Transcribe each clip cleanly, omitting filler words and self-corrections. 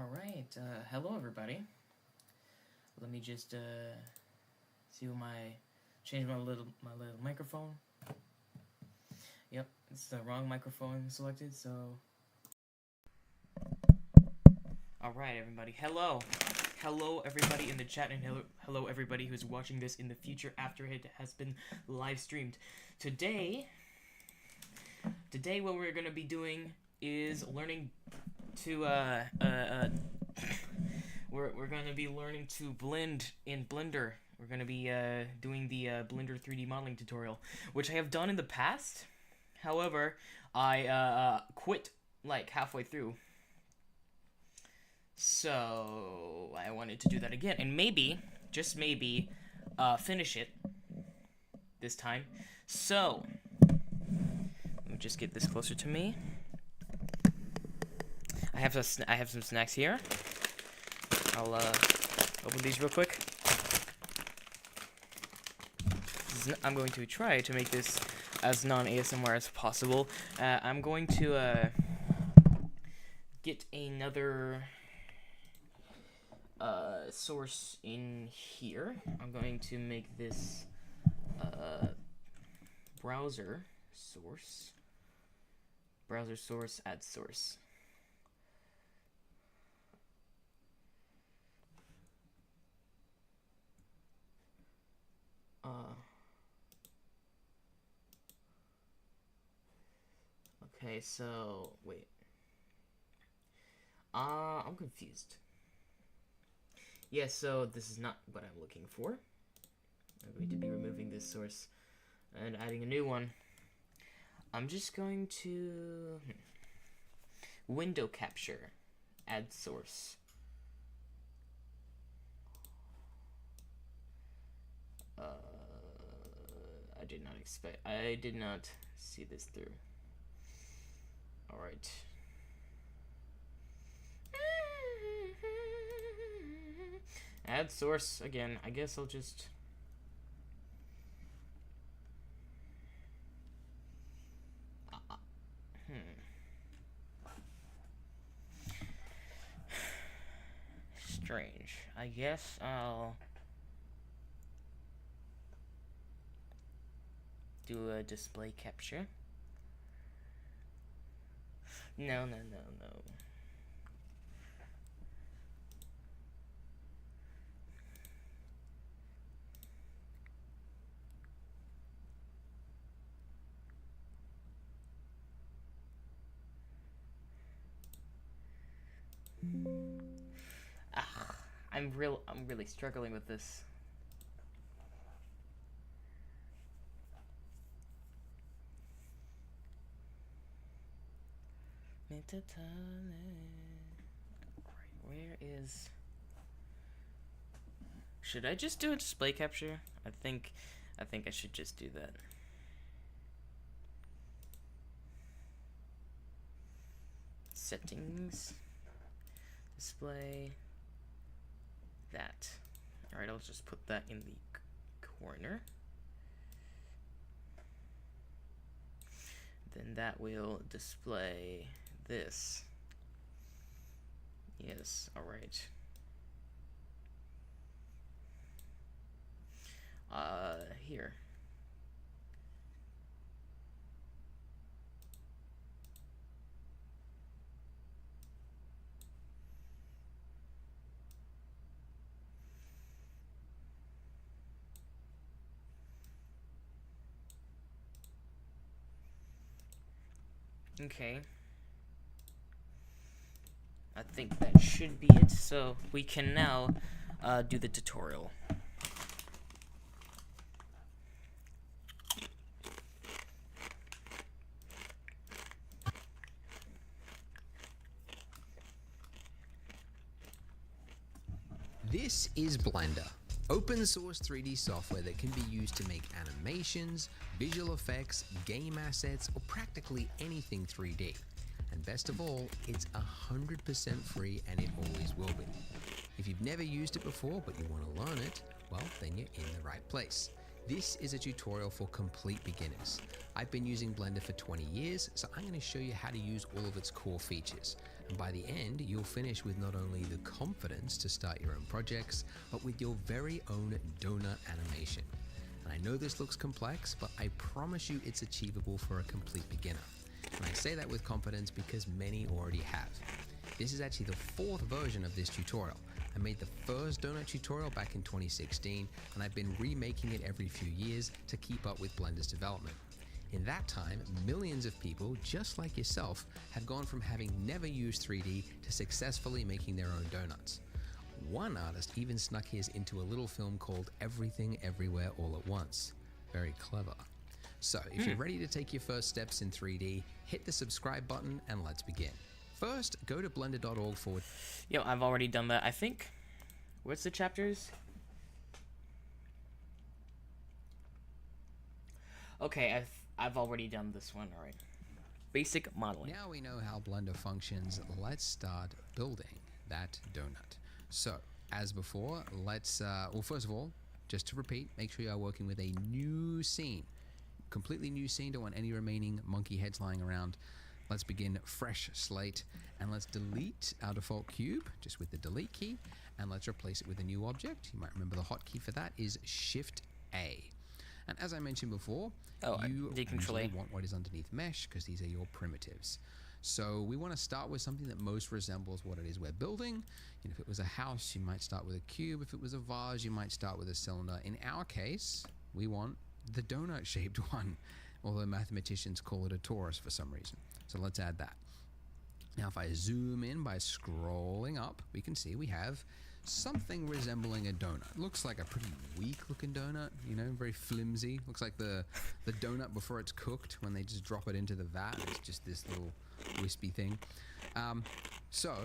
Alright, hello everybody. Let me just, see what change my little microphone. Yep, it's the wrong microphone selected, so... Alright everybody, hello! Hello everybody in the chat, and hello everybody who's watching this in the future after it has been live streamed. Today what we're gonna be doing is learning to, we're gonna be learning to blend in Blender. We're gonna be, doing the, Blender 3D modeling tutorial, which I have done in the past. However, I, quit, like, halfway through. So, I wanted to do that again, and maybe, just maybe, finish it this time. So, let me just get this closer to me. I have some snacks here. I'll open these real quick. I'm going to try to make this as non-ASMR as possible. I'm going to get another source in here. I'm going to make this browser source, add source. Okay, so, wait. I'm confused. Yeah, so this is not what I'm looking for. I'm going to be removing this source and adding a new one. I'm just going to... window capture, add source. I did not see this through. Alright. Add source again. I guess I'll just... Strange. I guess I'll... do a display capture. No. I'm really struggling with this. Where is... Should I just do a display capture? I think I should just do that. Settings. Display. That. Alright, I'll just put that in the corner. Then that will display this. Yes, alright. Here. Okay. I think that should be it, so we can now do the tutorial. This is Blender, open source 3D software that can be used to make animations, visual effects, game assets, or practically anything 3D. And best of all, it's 100% free and it always will be. If you've never used it before but you want to learn it, well, then you're in the right place. This is a tutorial for complete beginners. I've been using Blender for 20 years, so I'm going to show you how to use all of its core features. And by the end, you'll finish with not only the confidence to start your own projects, but with your very own donut animation. And I know this looks complex, but I promise you it's achievable for a complete beginner. And I say that with confidence because many already have. This is actually the fourth version of this tutorial. I made the first donut tutorial back in 2016, and I've been remaking it every few years to keep up with Blender's development. In that time, millions of people, just like yourself, have gone from having never used 3D to successfully making their own donuts. One artist even snuck his into a little film called Everything Everywhere All at Once. Very clever. So, if you're ready to take your first steps in 3D, hit the subscribe button and let's begin. First, go to blender.org forward. Yo, I've already done that, I think. What's the chapters? Okay, I've already done this one, alright. Basic modeling. Now we know how Blender functions, let's start building that donut. So, as before, let's, well, first of all, just to repeat, make sure you are working with a new scene. Completely new scene, don't want any remaining monkey heads lying around. Let's begin fresh slate, and let's delete our default cube, just with the delete key, and let's replace it with a new object. You might remember the hotkey for that is Shift A. And as I mentioned before, you usually want what is underneath mesh, because these are your primitives. So we want to start with something that most resembles what it is we're building. You know, if it was a house, you might start with a cube. If it was a vase, you might start with a cylinder. In our case, we want the donut-shaped one, although mathematicians call it a torus for some reason. So let's add that. Now, if I zoom in by scrolling up, we can see we have something resembling a donut. It looks like a pretty weak-looking donut, you know, very flimsy. Looks like the donut before it's cooked, when they just drop it into the vat. It's just this little wispy thing. So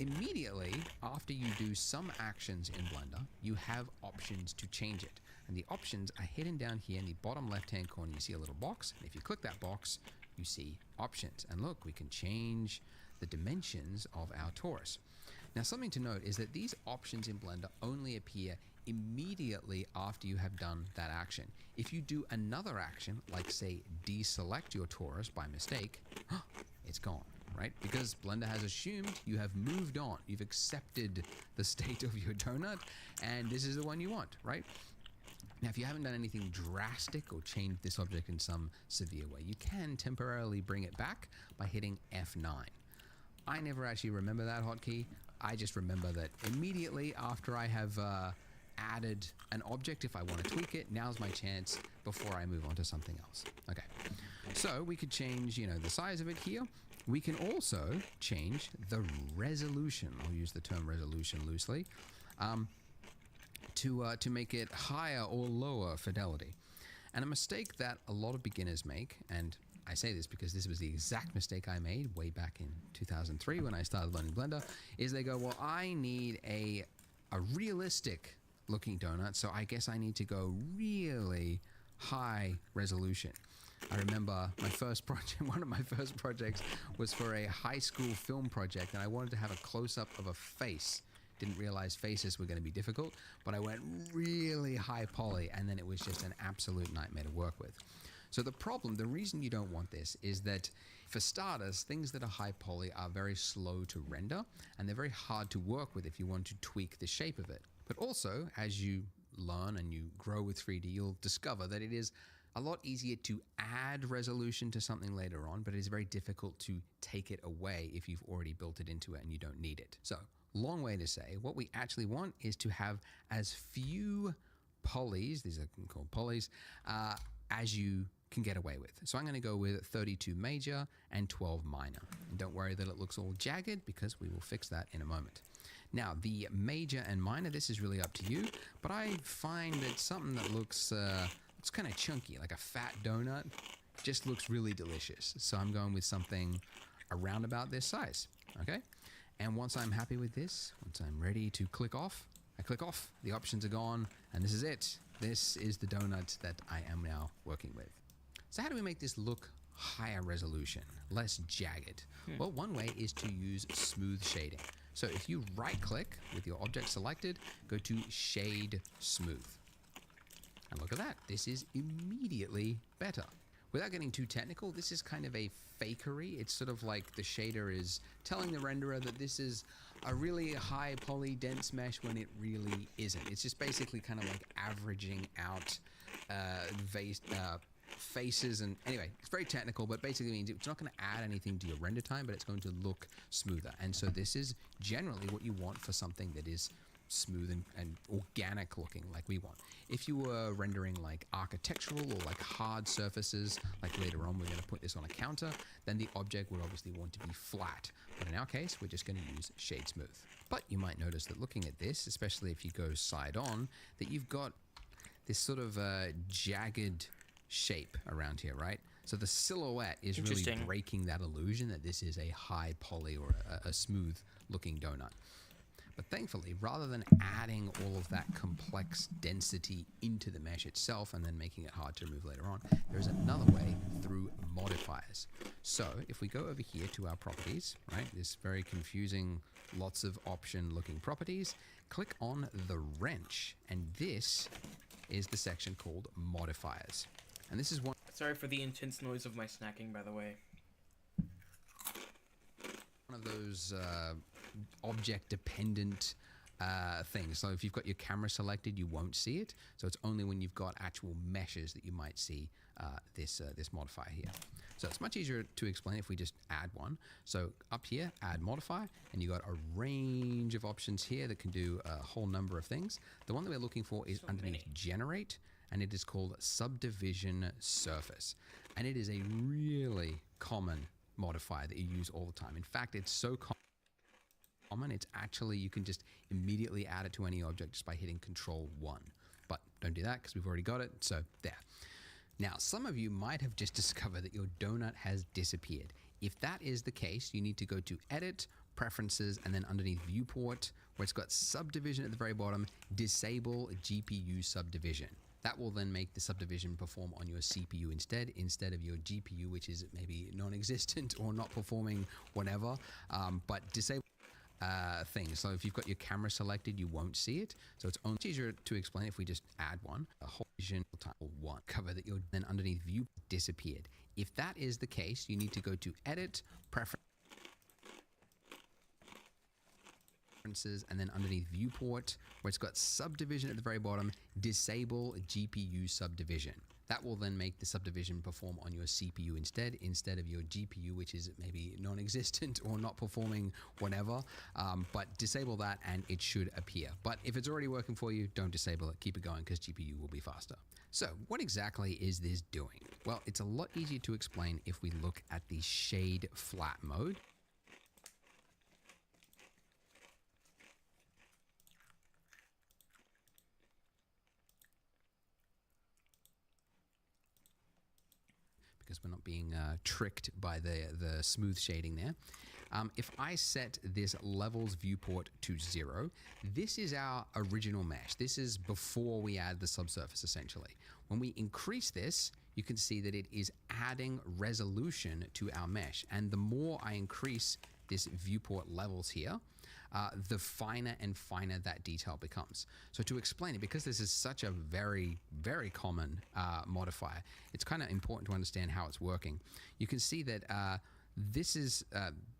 immediately after you do some actions in Blender, you have options to change it. And the options are hidden down here in the bottom left-hand corner. You see a little box. And if you click that box, you see options. And look, we can change the dimensions of our torus. Now, something to note is that these options in Blender only appear immediately after you have done that action. If you do another action, like say deselect your torus by mistake, it's gone, right? Because Blender has assumed you have moved on. You've accepted the state of your donut, and this is the one you want, right? Now, if you haven't done anything drastic or changed this object in some severe way, you can temporarily bring it back by hitting F9. I never actually remember that hotkey. I just remember that immediately after I have added an object, if I want to tweak it, now's my chance before I move on to something else. Okay, so we could change, you know, the size of it here. We can also change the resolution. I'll use the term resolution loosely. To make it higher or lower fidelity. And a mistake that a lot of beginners make, and I say this because this was the exact mistake I made way back in 2003 when I started learning Blender, is they go, well, I need a realistic looking donut, so I guess I need to go really high resolution. I remember my first project, one of my first projects was for a high school film project, and I wanted to have a close-up of a face. Didn't realize faces were going to be difficult, but I went really high poly, and then it was just an absolute nightmare to work with. So the reason you don't want this is that, for starters, things that are high poly are very slow to render, and they're very hard to work with if you want to tweak the shape of it. But also, as you learn and you grow with 3D, you'll discover that it is a lot easier to add resolution to something later on, but it is very difficult to take it away if you've already built it into it and you don't need it. So, long way to say, what we actually want is to have as few polys, these are called polys, as you can get away with. So I'm going to go with 32 major and 12 minor. And don't worry that it looks all jagged, because we will fix that in a moment. Now, the major and minor, this is really up to you, but I find that something that looks it's kind of chunky, like a fat donut, just looks really delicious. So I'm going with something around about this size, okay? And once I'm happy with this, once I'm ready to click off, I click off, the options are gone, and this is it. This is the donut that I am now working with. So how do we make this look higher resolution, less jagged? Well, one way is to use smooth shading. So if you right click with your object selected, go to Shade Smooth. And look at that, this is immediately better. Without getting too technical, this is kind of a fakery. It's sort of like the shader is telling the renderer that this is a really high poly dense mesh when it really isn't. It's just basically kind of like averaging out faces, and anyway, it's very technical, but basically means it's not going to add anything to your render time, but it's going to look smoother. And so this is generally what you want for something that is smooth and organic looking, like we want. If you were rendering like architectural or like hard surfaces, like later on we're going to put this on a counter, then the object would obviously want to be flat. But in our case, we're just going to use shade smooth. But you might notice that looking at this, especially if you go side on, that you've got this sort of jagged shape around here, right? So the silhouette is really breaking that illusion that this is a high poly or a smooth looking donut. But thankfully, rather than adding all of that complex density into the mesh itself and then making it hard to remove later on, there's another way through modifiers. So if we go over here to our properties, right, this very confusing, lots of option looking properties, click on the wrench, and this is the section called modifiers. And this is one. Sorry for the intense noise of my snacking, by the way. One of those object dependent things. So if you've got your camera selected, you won't see it. So it's only when you've got actual meshes that you might see this modifier here. So it's much easier to explain if we just add one. So up here, add modifier, and you got a range of options here that can do a whole number of things. The one that we're looking for is underneath generate, and it is called subdivision surface. And it is a really common modifier that you use all the time. In fact, it's so common, it's actually, you can just immediately add it to any object just by hitting Control 1. But don't do that because we've already got it, so there. Now, some of you might have just discovered that your donut has disappeared. If that is the case, you need to go to Edit, Preferences, and then underneath Viewport, where it's got Subdivision at the very bottom, Disable GPU Subdivision. That will then make the subdivision perform on your CPU instead of your GPU, which is maybe non-existent or not performing whatever, but disable things. So if you've got your camera selected, you won't see it. So it's only easier to explain if we just add one, a whole vision title one cover that you're then underneath view disappeared. If that is the case, you need to go to Edit, Preferences, and then underneath Viewport, where it's got Subdivision at the very bottom, Disable GPU Subdivision. That will then make the subdivision perform on your CPU instead of your GPU, which is maybe non-existent or not performing whatever. But disable that and it should appear. But if it's already working for you, don't disable it. Keep it going because GPU will be faster. So what exactly is this doing? Well, it's a lot easier to explain if we look at the shade flat mode. Because we're not being tricked by the smooth shading there. If I set this levels viewport to 0, this is our original mesh. This is before we add the subsurface essentially. When we increase this, you can see that it is adding resolution to our mesh. And the more I increase this viewport levels here, the finer and finer that detail becomes. So to explain it, because this is such a very, very common modifier, it's kind of important to understand how it's working. You can see that this is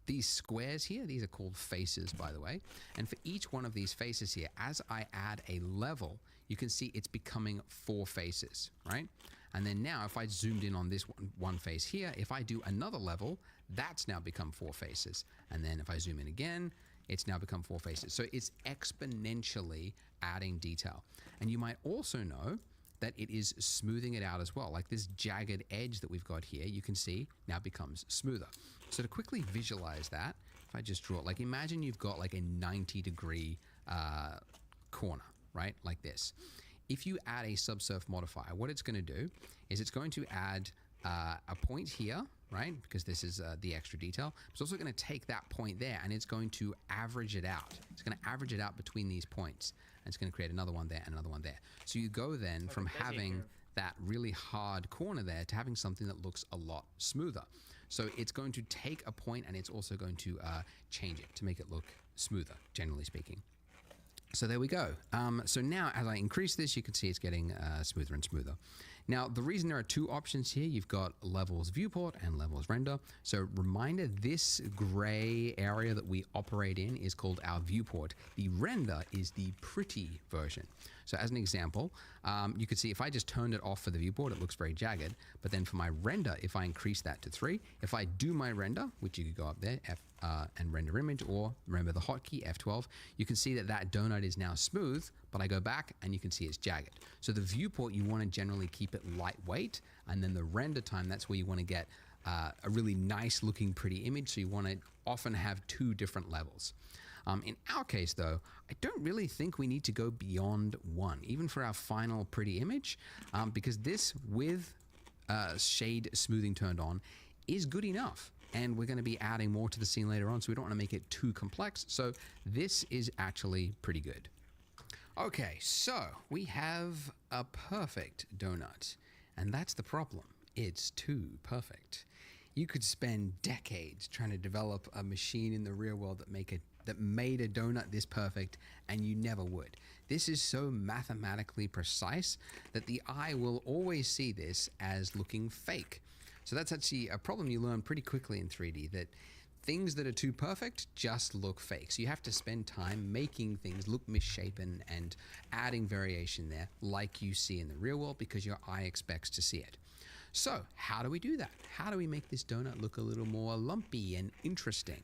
these squares here, these are called faces, by the way. And for each one of these faces here, as I add a level, you can see it's becoming 4 faces, right? And then now if I zoomed in on this one face here, if I do another level, that's now become 4 faces. And then if I zoom in again, it's now become 4 faces. So it's exponentially adding detail. And you might also know that it is smoothing it out as well. Like this jagged edge that we've got here, you can see now becomes smoother. So to quickly visualize that, if I just draw it, like imagine you've got like a 90-degree corner, right? Like this. If you add a subsurf modifier, what it's going to do is it's going to add a point here, right? Because this is the extra detail. It's also going to take that point there and it's going to average it out. It's going to average it out between these points. And it's going to create another one there and another one there. So you go then from having that really hard corner there to having something that looks a lot smoother. So it's going to take a point and it's also going to change it to make it look smoother, generally speaking. So there we go. So now as I increase this, you can see it's getting smoother and smoother. Now, the reason there are two options here, you've got levels viewport and levels render. So reminder, this gray area that we operate in is called our viewport. The render is the pretty version. So as an example, you could see if I just turned it off for the viewport, it looks very jagged. But then for my render, if I increase that to 3, if I do my render, which you could go up there, and render image, or remember the hotkey F12, you can see that that donut is now smooth, but I go back and you can see it's jagged. So the viewport, you want to generally keep it lightweight, and then the render time, that's where you want to get a really nice looking pretty image. So you want to often have 2 different levels. In our case though, I don't really think we need to go beyond 1, even for our final pretty image, because this with shade smoothing turned on is good enough. And we're going to be adding more to the scene later on, so we don't want to make it too complex. So this is actually pretty good. Okay, so we have a perfect donut, and that's the problem. It's too perfect. You could spend decades trying to develop a machine in the real world that made a donut this perfect, and you never would. This is so mathematically precise that the eye will always see this as looking fake. So that's actually a problem you learn pretty quickly in 3D, that things that are too perfect just look fake. So you have to spend time making things look misshapen and adding variation there like you see in the real world, because your eye expects to see it. So how do we do that? How do we make this donut look a little more lumpy and interesting?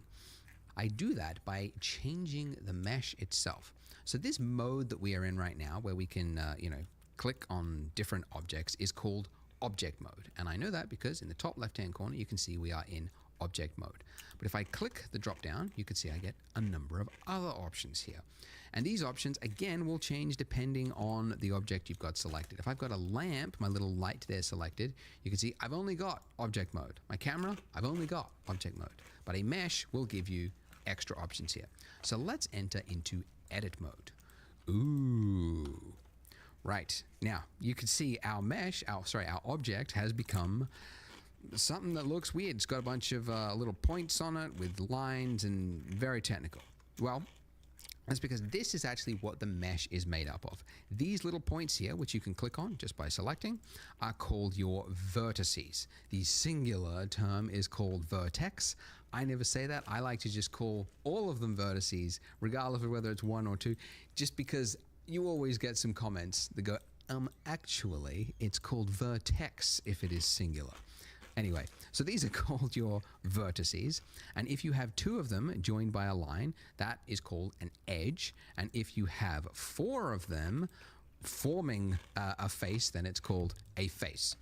I do that by changing the mesh itself. So this mode that we are in right now, where we can click on different objects, is called object mode. And I know that because in the top left-hand corner, you can see we are in object mode. But if I click the drop down, you can see I get a number of other options here. And these options, again, will change depending on the object you've got selected. If I've got a lamp, my little light there selected, you can see I've only got object mode. My camera, I've only got object mode. But a mesh will give you extra options here. So let's enter into edit mode. Ooh. Right, now you can see our mesh, our object has become something that looks weird. It's got a bunch of little points on it with lines and very technical. Well, that's because this is actually what the mesh is made up of. These little points here, which you can click on just by selecting, are called your vertices. The singular term is called vertex. I never say that. I like to just call all of them vertices, regardless of whether it's 1 or 2, just because you always get some comments that go, actually, it's called vertex if it is singular. Anyway, so these are called your vertices. And if you have 2 of them joined by a line, that is called an edge. And if you have 4 of them forming a face, then it's called a face.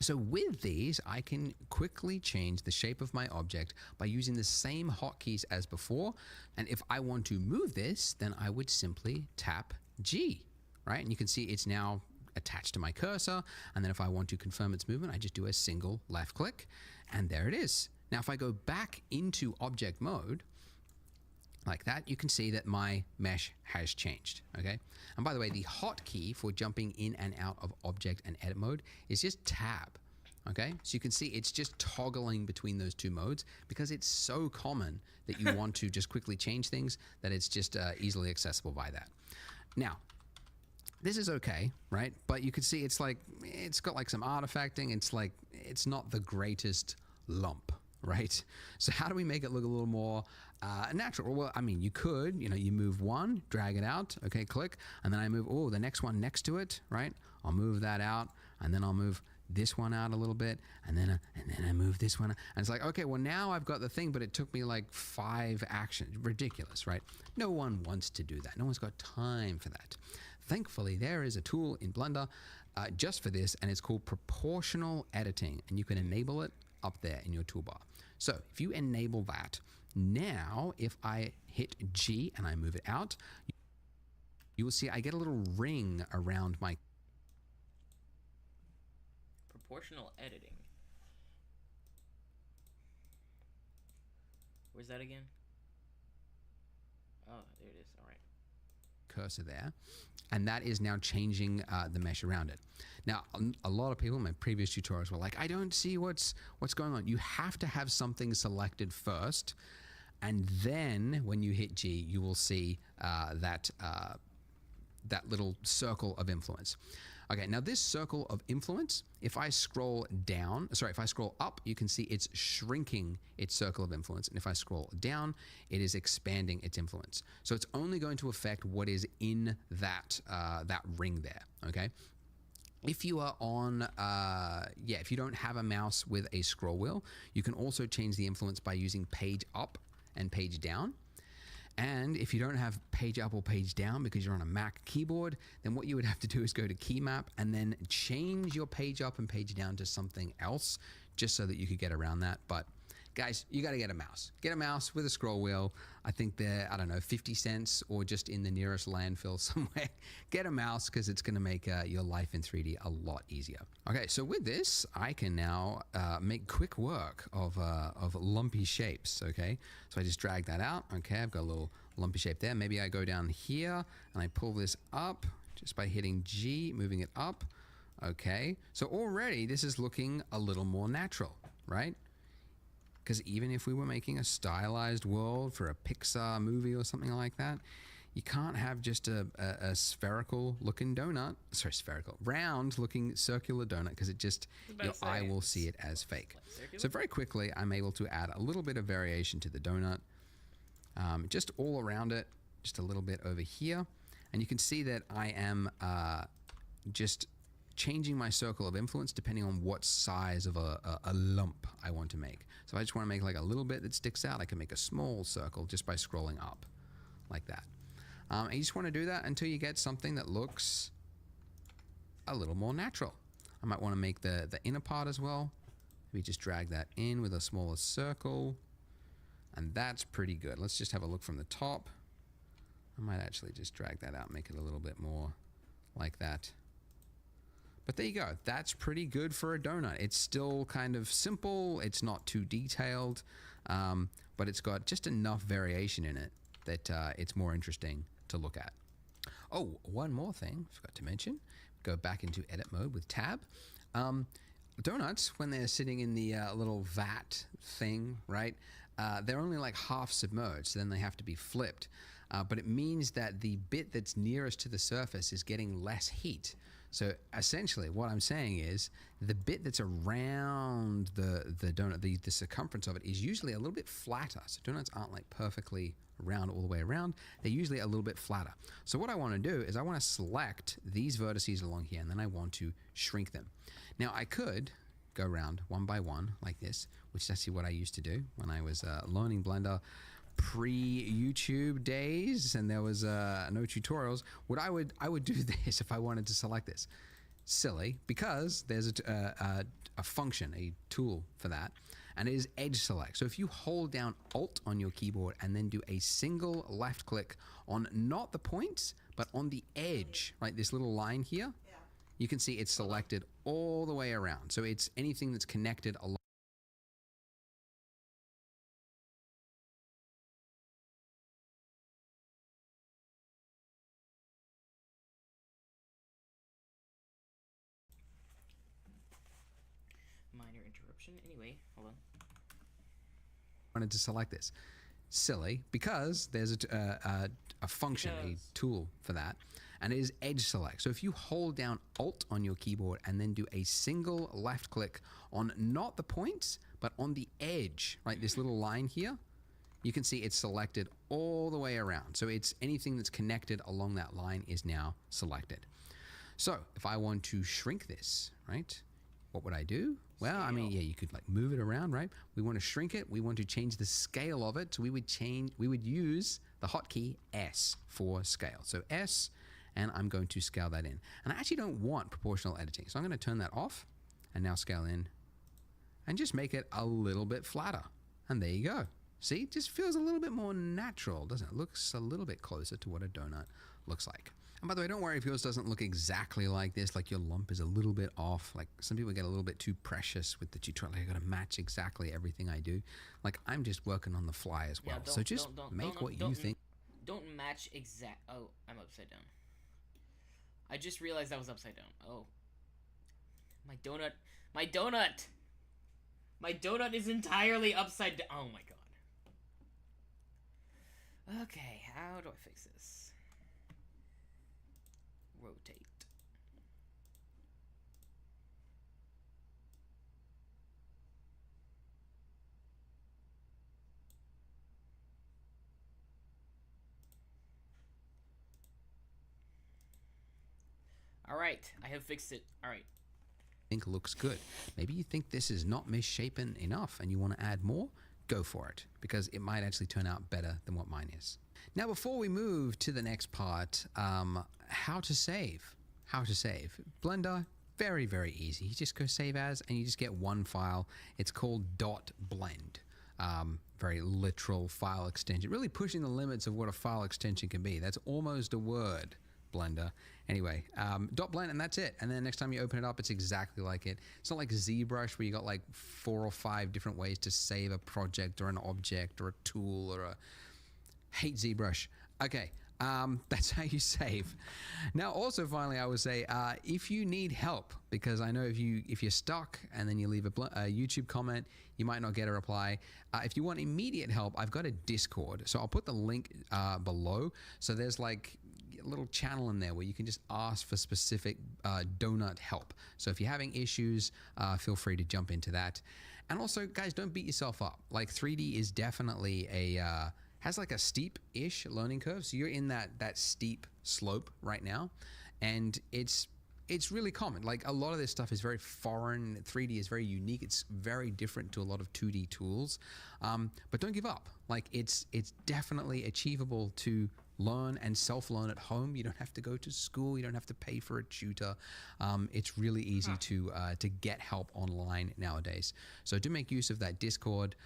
So with these, I can quickly change the shape of my object by using the same hotkeys as before. And if I want to move this, then I would simply tap G, right? And you can see it's now attached to my cursor. And then if I want to confirm its movement, I just do a single left click, and there it is. Now, if I go back into object mode, like that, you can see that my mesh has changed, okay? And by the way, the hotkey for jumping in and out of object and edit mode is just tab, okay? So you can see it's just toggling between those 2 modes because it's so common that you want to just quickly change things that it's just easily accessible by that. Now, this is okay, right? But you can see it's got like some artifacting. It's not the greatest lump, right? So how do we make it look a little more natural? Well, I mean, you could, you move one, drag it out, okay, click, and then I move, the next one next to it, right? I'll move that out, and then I'll move this one out a little bit, and then I move this one out. And it's like, okay, well now I've got the thing, but it took me like 5 actions. Ridiculous, right? No one wants to do that. No one's got time for that. Thankfully, there is a tool in Blender just for this, and it's called proportional editing, and you can enable it up there in your toolbar. So if you enable that, now if I hit G and I move it out, you will see I get a little ring around my proportional editing. Where's that again? Oh, there it is. All right. Cursor there, and that is now changing the mesh around it. Now, a lot of people in my previous tutorials were like, I don't see what's going on. You have to have something selected first, and then when you hit G, you will see that little circle of influence. Okay, now this circle of influence, if I scroll up, you can see it's shrinking its circle of influence. And if I scroll down, it is expanding its influence. So it's only going to affect what is in that ring there, okay? If you are on, if you don't have a mouse with a scroll wheel, you can also change the influence by using page up and page down. And if you don't have page up or page down because you're on a Mac keyboard, then what you would have to do is go to key map and then change your page up and page down to something else just so that you could get around that. But guys, you got to get a mouse. Get a mouse with a scroll wheel. I think they're, 50 cents or just in the nearest landfill somewhere. Get a mouse because it's going to make your life in 3D a lot easier. Okay, so with this, I can now make quick work of lumpy shapes, okay? So I just drag that out. Okay, I've got a little lumpy shape there. Maybe I go down here and I pull this up just by hitting G, moving it up. Okay, so already this is looking a little more natural, right? Because even if we were making a stylized world for a Pixar movie or something like that, you can't have just a spherical looking donut, round looking circular donut, because it just, your eye will see it as fake. So very quickly, I'm able to add a little bit of variation to the donut, just all around it, just a little bit over here. And you can see that I am just changing my circle of influence depending on what size of a lump I want to make. So if I just want to make like a little bit that sticks out, I can make a small circle just by scrolling up like that. And you just want to do that until you get something that looks a little more natural. I might want to make the inner part as well. Maybe just drag that in with a smaller circle. And that's pretty good. Let's just have a look from the top. I might actually just drag that out, make it a little bit more like that. But there you go. That's pretty good for a donut. It's still kind of simple. It's not too detailed, but it's got just enough variation in it that it's more interesting to look at. Oh, one more thing I forgot to mention. Go back into edit mode with tab. Donuts, when they're sitting in the little vat thing, right? They're only like half submerged, so then they have to be flipped. But it means that the bit that's nearest to the surface is getting less heat. So essentially what I'm saying is the bit that's around the donut, the circumference of it is usually a little bit flatter. So donuts aren't like perfectly round all the way around. They're usually a little bit flatter. So what I want to do is I want to select these vertices along here and then I want to shrink them. Now I could go around one by one like this, which is actually what I used to do when I was learning Blender pre-YouTube days and there was no tutorials. I would do this if I wanted to select this. Silly, because there's a function, a tool for that, and it is edge select. So if you hold down Alt on your keyboard and then do a single left click on not the points, but on the edge, right, this little line here, you can see it's selected all the way around. So it's anything that's connected along. Minor interruption. Anyway, hold on. Wanted to select this. Silly, because there's a function, a tool for that, and it is edge select. So if you hold down Alt on your keyboard and then do a single left click on not the points, but on the edge, right, this little line here, you can see it's selected all the way around. So it's anything that's connected along that line is now selected. So if I want to shrink this, right, what would I do? Well, I mean, yeah, you could like move it around, right? We want to shrink it. We want to change the scale of it. So we would use the hotkey S for scale. So S, and I'm going to scale that in. And I actually don't want proportional editing. So I'm going to turn that off and now scale in and just make it a little bit flatter. And there you go. See, it just feels a little bit more natural, doesn't it? It looks a little bit closer to what a donut looks like. And by the way, don't worry if yours doesn't look exactly like this, like your lump is a little bit off. Like some people get a little bit too precious with the tutorial. Like I gotta match exactly everything I do. Like I'm just working on the fly as well. So just make what you think. Don't match exact. Oh, I'm upside down. I just realized I was upside down. Oh. My donut. My donut! My donut is entirely upside down. Oh my god. Okay, how do I fix this? Rotate. Alright, I have fixed it. Alright. Think looks good. Maybe you think this is not misshapen enough and you want to add more, go for it, because it might actually turn out better than what mine is. Now, before we move to the next part, how to save. How to save. Blender, very, very easy. You just go save as, and you just get one file. It's called .blend. Very literal file extension, really pushing the limits of what a file extension can be. That's almost a word, Blender. Anyway, .blend, and that's it. And then next time you open it up, it's exactly like it. It's not like ZBrush where you got like 4 or 5 different ways to save a project or an object or a tool or a... Hate ZBrush. Okay, that's how you save. Now, also, finally, I would say if you need help, because I know if you're stuck and then you leave a YouTube comment, you might not get a reply. If you want immediate help, I've got a Discord, so I'll put the link below. So there's like a little channel in there where you can just ask for specific donut help. So if you're having issues, feel free to jump into that. And also, guys, don't beat yourself up. Like 3D is definitely has like a steep-ish learning curve. So you're in that steep slope right now, and it's really common. Like a lot of this stuff is very foreign. 3D is very unique. It's very different to a lot of 2D tools. But don't give up. Like it's definitely achievable to learn and self-learn at home. You don't have to go to school. You don't have to pay for a tutor. It's really easy to get help online nowadays. So do make use of that Discord.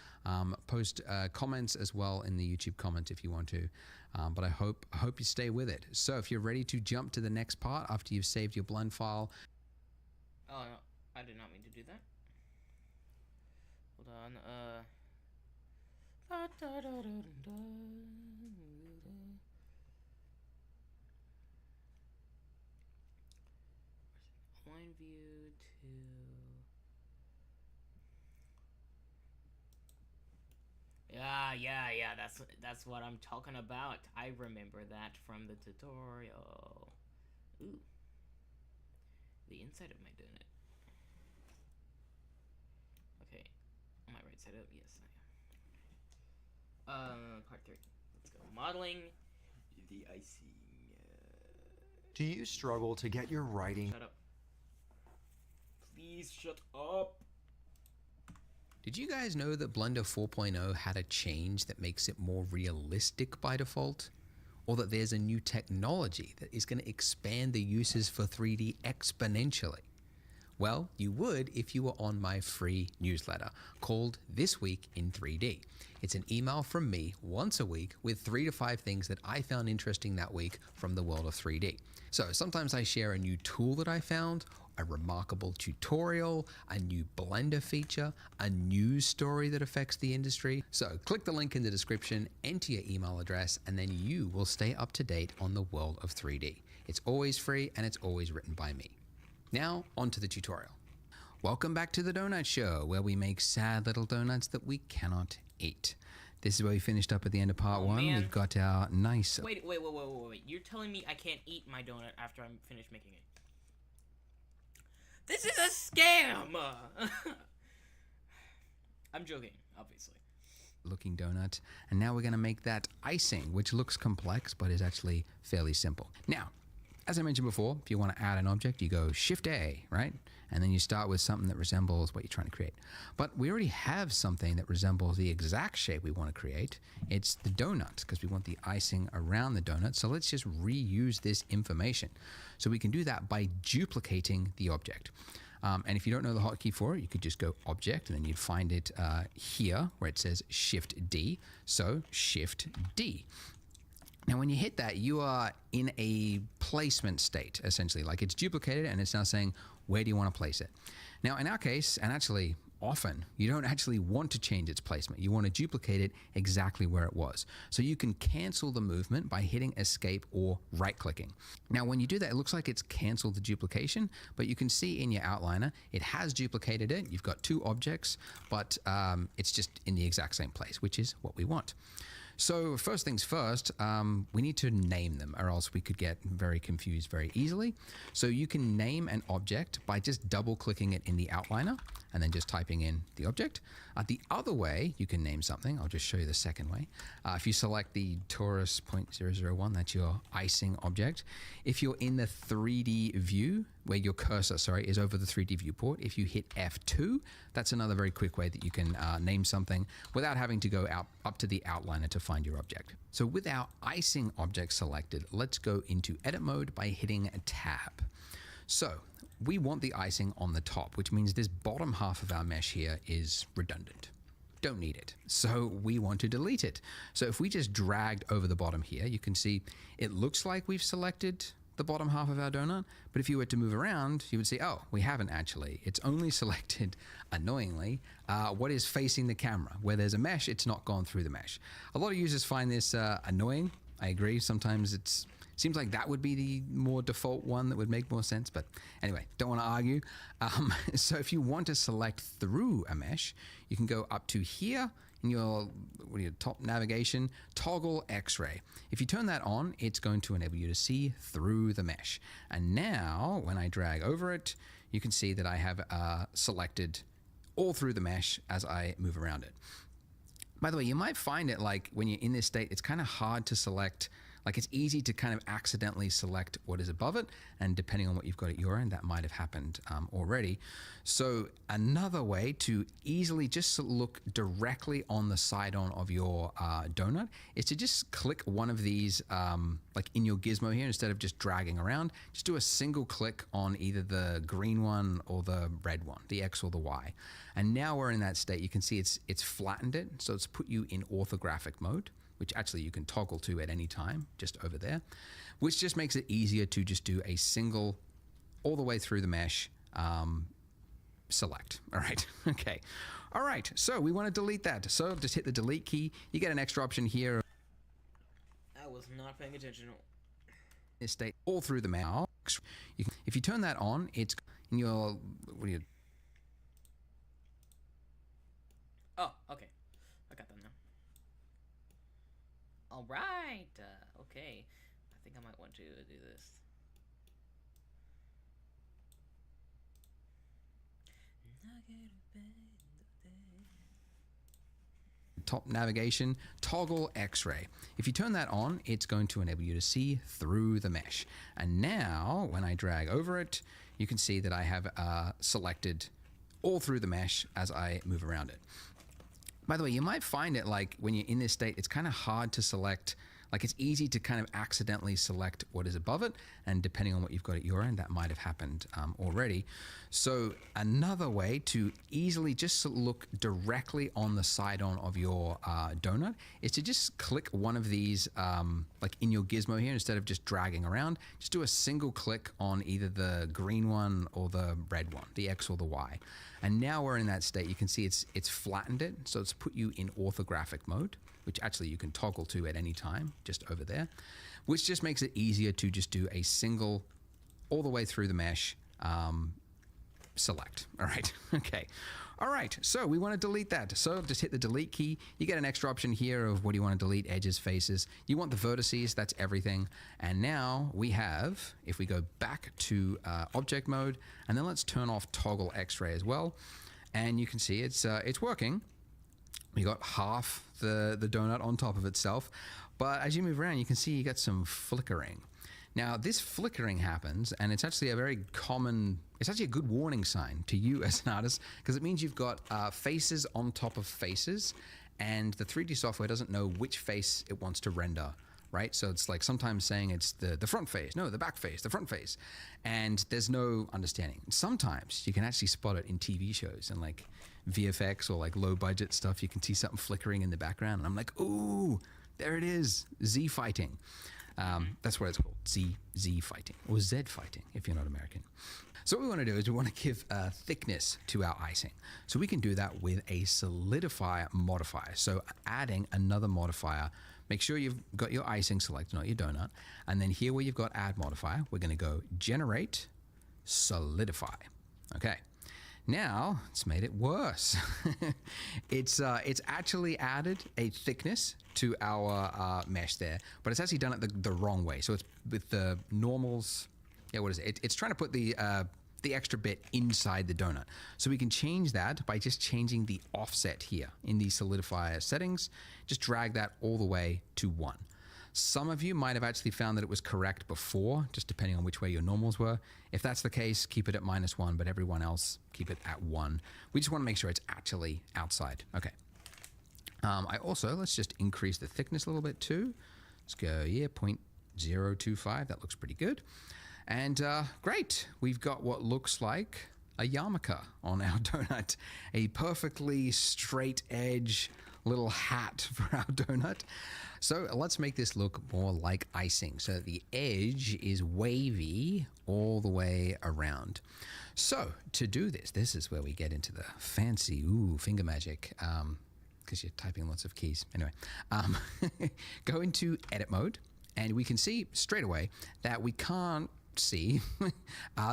Post comments as well in the YouTube comments if you want to. But I hope you stay with it. So if you're ready to jump to the next part after you've saved your blend file. Oh, no, I did not mean to do that. Hold on. Line view to... Yeah, that's what I'm talking about. I remember that from the tutorial. Ooh. The inside of my donut. Okay. Am I right side up? Yes, I am. Part 3. Let's go. Modeling the icing. Do you struggle to get your writing? Shut up. Please shut up. Did you guys know that Blender 4.0 had a change that makes it more realistic by default? Or that there's a new technology that is going to expand the uses for 3D exponentially? Well, you would if you were on my free newsletter called This Week in 3D. It's an email from me once a week with 3 to 5 things that I found interesting that week from the world of 3D. So sometimes I share a new tool that I found, a remarkable tutorial, a new Blender feature, a news story that affects the industry. So click the link in the description, enter your email address, and then you will stay up to date on the world of 3D. It's always free and it's always written by me. Now, on to the tutorial. Welcome back to the Donut Show, where we make sad little donuts that we cannot eat. This is where we finished up at the end of part 1. Man. We've got our nice... Wait. You're telling me I can't eat my donut after I'm finished making it? This is a scam! I'm joking, obviously. looking donut. And now we're going to make that icing, which looks complex, but is actually fairly simple. Now, as I mentioned before, if you want to add an object, you go Shift A, right? And then you start with something that resembles what you're trying to create. But we already have something that resembles the exact shape we want to create. It's the donut, because we want the icing around the donut. So let's just reuse this information. So we can do that by duplicating the object. And if you don't know the hotkey for it, you could just go Object, and then you'd find it here where it says Shift D. So Shift D. Now, when you hit that, you are in a placement state, essentially. Like it's duplicated, and it's now saying, where do you want to place it? Now, in our case, and actually often, you don't actually want to change its placement. You want to duplicate it exactly where it was. So you can cancel the movement by hitting Escape or right-clicking. Now, when you do that, it looks like it's canceled the duplication, but you can see in your outliner, it has duplicated it. You've got two objects, but it's just in the exact same place, which is what we want. So first things first, we need to name them, or else we could get very confused very easily. So you can name an object by just double clicking it in the outliner, and then just typing in the object. The other way you can name something, I'll just show you the second way. If you select the torus 0.001, that's your icing object. If you're in the 3D view, where your cursor, is over the 3D viewport, if you hit F2, that's another very quick way that you can name something without having to go up to the outliner to find your object. So with our icing object selected, let's go into edit mode by hitting Tab. So we want the icing on the top, which means this bottom half of our mesh here is redundant. Don't need it. So we want to delete it. So if we just dragged over the bottom here, you can see it looks like we've selected the bottom half of our donut, but if you were to move around, you would see, oh, we haven't actually. It's only selected, annoyingly, what is facing the camera. Where there's a mesh, it's not gone through the mesh. A lot of users find this annoying. I agree. Sometimes it seems like that would be the more default one that would make more sense, but anyway, don't want to argue. So if you want to select through a mesh, you can go up to here in your top navigation, toggle X-ray. If you turn that on, it's going to enable you to see through the mesh. And now when I drag over it, you can see that I have selected all through the mesh as I move around it. By the way, you might find it like when you're in this state, it's kind of hard to select. Like it's easy to kind of accidentally select what is above it, and depending on what you've got at your end, that might have happened already. So another way to easily just look directly on the side-on of your donut is to just click one of these, like in your gizmo here, instead of just dragging around, just do a single click on either the green one or the red one, the X or the Y. And now we're in that state. You can see it's flattened it, so it's put you in orthographic mode, which actually you can toggle to at any time, just over there, which just makes it easier to just do a single, all the way through the mesh, select. All right, okay. All right, so we want to delete that. So just hit the delete key. You get an extra option here. I was not paying attention. This state, all through the mesh. If you turn that on, it's in your, Oh, okay. I got that now. All right. Okay. I think I might want to do this. Top navigation, toggle X-ray. If you turn that on, it's going to enable you to see through the mesh. And now when I drag over it, you can see that I have selected all through the mesh as I move around it. By the way, you might find it like when you're in this state, it's kind of hard to select. Like it's easy to kind of accidentally select what is above it, and depending on what you've got at your end, that might have happened already. So another way to easily just look directly on the side-on of your donut is to just click one of these, like in your gizmo here, instead of just dragging around, just do a single click on either the green one or the red one, the X or the Y. And now we're in that state. You can see it's flattened it, so it's put you in orthographic mode, which actually you can toggle to at any time, just over there, which just makes it easier to just do a single, all the way through the mesh, select. All right, okay. All right, so we want to delete that. So just hit the delete key. You get an extra option here of what do you want to delete, edges, faces. You want the vertices, that's everything. And now we have, if we go back to object mode, and then let's turn off toggle X-ray as well. And you can see it's working. We got half the donut on top of itself. But as you move around, you can see you got some flickering. Now, this flickering happens, and it's actually a very common, it's actually a good warning sign to you as an artist, because it means you've got faces on top of faces, and the 3D software doesn't know which face it wants to render, right? So it's like sometimes saying it's the front face, no, the back face, the front face, and there's no understanding. Sometimes you can actually spot it in TV shows and like VFX or like low budget stuff. You can see something flickering in the background, and I'm like, ooh, there it is, Z fighting. That's what it's called, Z fighting, or Z fighting if you're not American. So what we want to do is we want to give thickness to our icing. So we can do that with a solidify modifier. So adding another modifier, make sure you've got your icing selected, not your donut. And then here where you've got add modifier, we're going to go generate solidify. Okay. Now it's made it worse. It's actually added a thickness to our mesh there, but it's actually done it the wrong way. So it's with the normals. Yeah, what is it? It's trying to put the the extra bit inside the donut. So we can change that by just changing the offset here in the solidifier settings. Just drag that all the way to 1. Some of you might have actually found that it was correct before, just depending on which way your normals were. If that's the case, keep it at -1, but everyone else keep it at 1. We just want to make sure it's actually outside. Okay. I also, let's just increase the thickness a little bit too. Let's go, yeah, 0.025. That looks pretty good. And great, we've got what looks like a yarmulke on our donut. A perfectly straight edge little hat for our donut. So let's make this look more like icing. So the edge is wavy all the way around. So to do this, this is where we get into the fancy, finger magic, because you're typing lots of keys. Anyway, go into edit mode, and we can see straight away that we can't see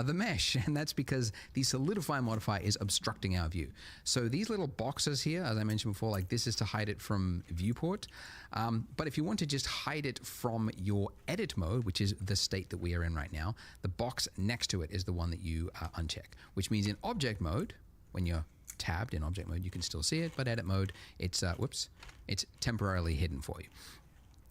the mesh, and that's because the solidify modifier is obstructing our view. So these little boxes here, as I mentioned before, like this is to hide it from viewport, but if you want to just hide it from your edit mode, which is the state that we are in right now, the box next to it is the one that you uncheck, which means in object mode, when you're tabbed in object mode, you can still see it, but edit mode, it's it's temporarily hidden for you.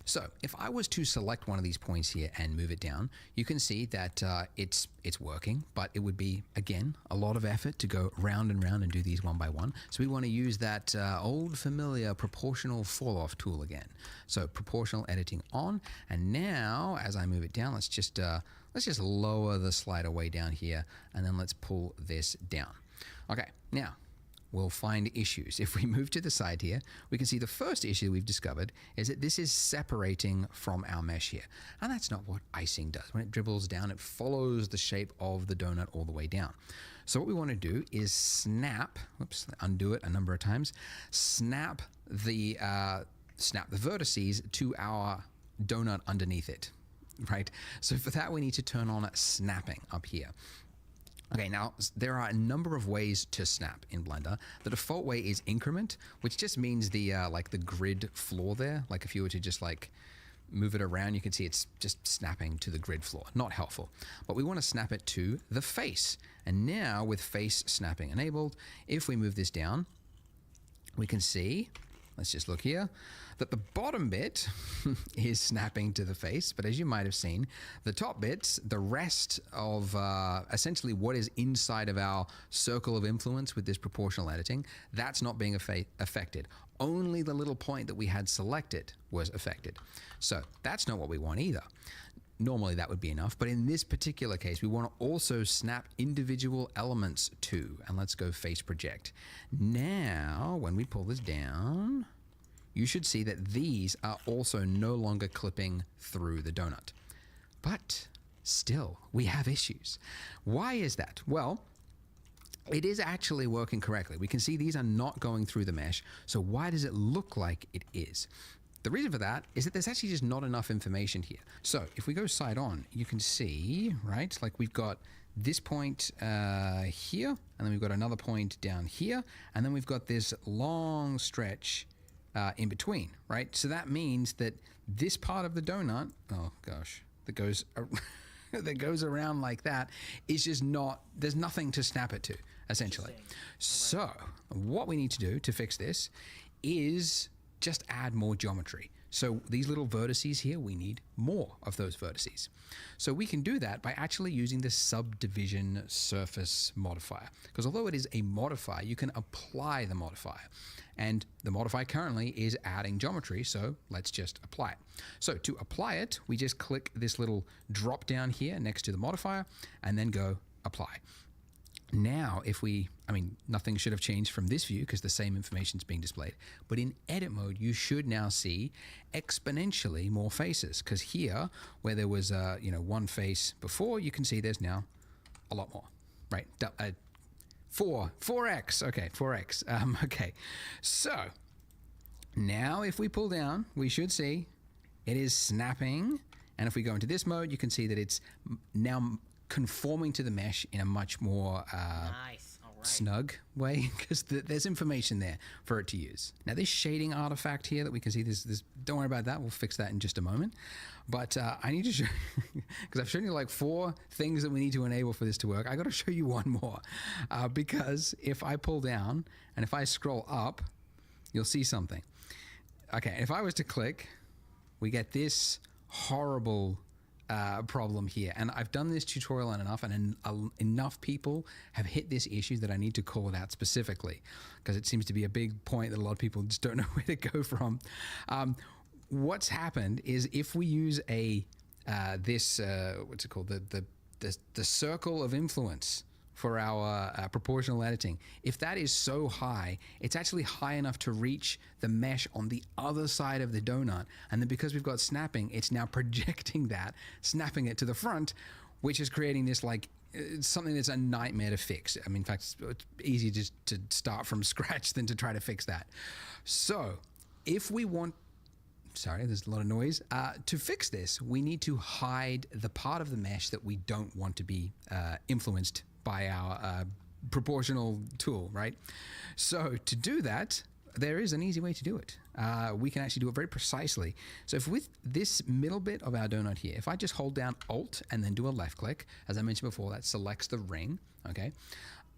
So if I was to select one of these points here and move it down, you can see that it's working, but it would be, again, a lot of effort to go round and round and do these one by one. So we want to use that old familiar proportional fall off tool again. So proportional editing on, and now as I move it down, let's just lower the slider way down here, and then let's pull this down. Okay, now we'll find issues. If we move to the side here, we can see the first issue we've discovered is that this is separating from our mesh here. And that's not what icing does. When it dribbles down, it follows the shape of the donut all the way down. So what we want to do is snap, undo it a number of times, snap the vertices to our donut underneath it, right? So for that, we need to turn on snapping up here. Okay, now there are a number of ways to snap in Blender. The default way is increment, which just means the like the grid floor there. Like if you were to just like move it around, you can see it's just snapping to the grid floor. Not helpful. But we want to snap it to the face. And now with face snapping enabled, if we move this down, we can see, let's just look here, that the bottom bit is snapping to the face, but as you might have seen, the top bits, the rest of essentially what is inside of our circle of influence with this proportional editing, that's not being affected. Only the little point that we had selected was affected. So that's not what we want either. Normally that would be enough, but in this particular case, we want to also snap individual elements too. And let's go face project. Now, when we pull this down, you should see that these are also no longer clipping through the donut. But still, we have issues. Why is that? Well, it is actually working correctly. We can see these are not going through the mesh. So why does it look like it is? The reason for that is that there's actually just not enough information here. So if we go side on, you can see, right, like we've got this point here, and then we've got another point down here, and then we've got this long stretch in between, right? So that means that this part of the donut, oh gosh, that goes that goes around like that is just not, there's nothing to snap it to, essentially. So what we need to do to fix this is just add more geometry. So these little vertices here, we need more of those vertices. So we can do that by actually using the subdivision surface modifier. Because although it is a modifier, you can apply the modifier. And the modifier currently is adding geometry, so let's just apply it. So to apply it, we just click this little drop down here next to the modifier and then go apply. Now, if we, nothing should have changed from this view because the same information is being displayed. But in edit mode, you should now see exponentially more faces, because here, where there was, one face before, you can see there's now a lot more, right? 4x, okay, 4x. Okay, so now if we pull down, we should see it is snapping. And if we go into this mode, you can see that it's now conforming to the mesh in a much more nice. All snug way, because there's information there for it to use. Now this shading artifact here that we can see, this don't worry about that, we'll fix that in just a moment. But I need to show, because I've shown you like 4 things that we need to enable for this to work. I got to show you one more, because if I pull down and if I scroll up, you'll see something. Okay, if I was to click, we get this horrible problem here, and I've done this tutorial on enough, and enough people have hit this issue that I need to call it out specifically, because it seems to be a big point that a lot of people just don't know where to go from. What's happened is if we use a what's it called, the circle of influence for our proportional editing, if that is so high, it's actually high enough to reach the mesh on the other side of the donut. And then because we've got snapping, it's now projecting that, snapping it to the front, which is creating this like something that's a nightmare to fix. I mean, in fact, it's easier just to start from scratch than to try to fix that. So if we want, sorry, there's a lot of noise. To fix this, we need to hide the part of the mesh that we don't want to be influenced by our proportional tool, right? So to do that, there is an easy way to do it. We can actually do it very precisely. So if with this middle bit of our donut here, if I just hold down Alt and then do a left click, as I mentioned before, that selects the ring, okay?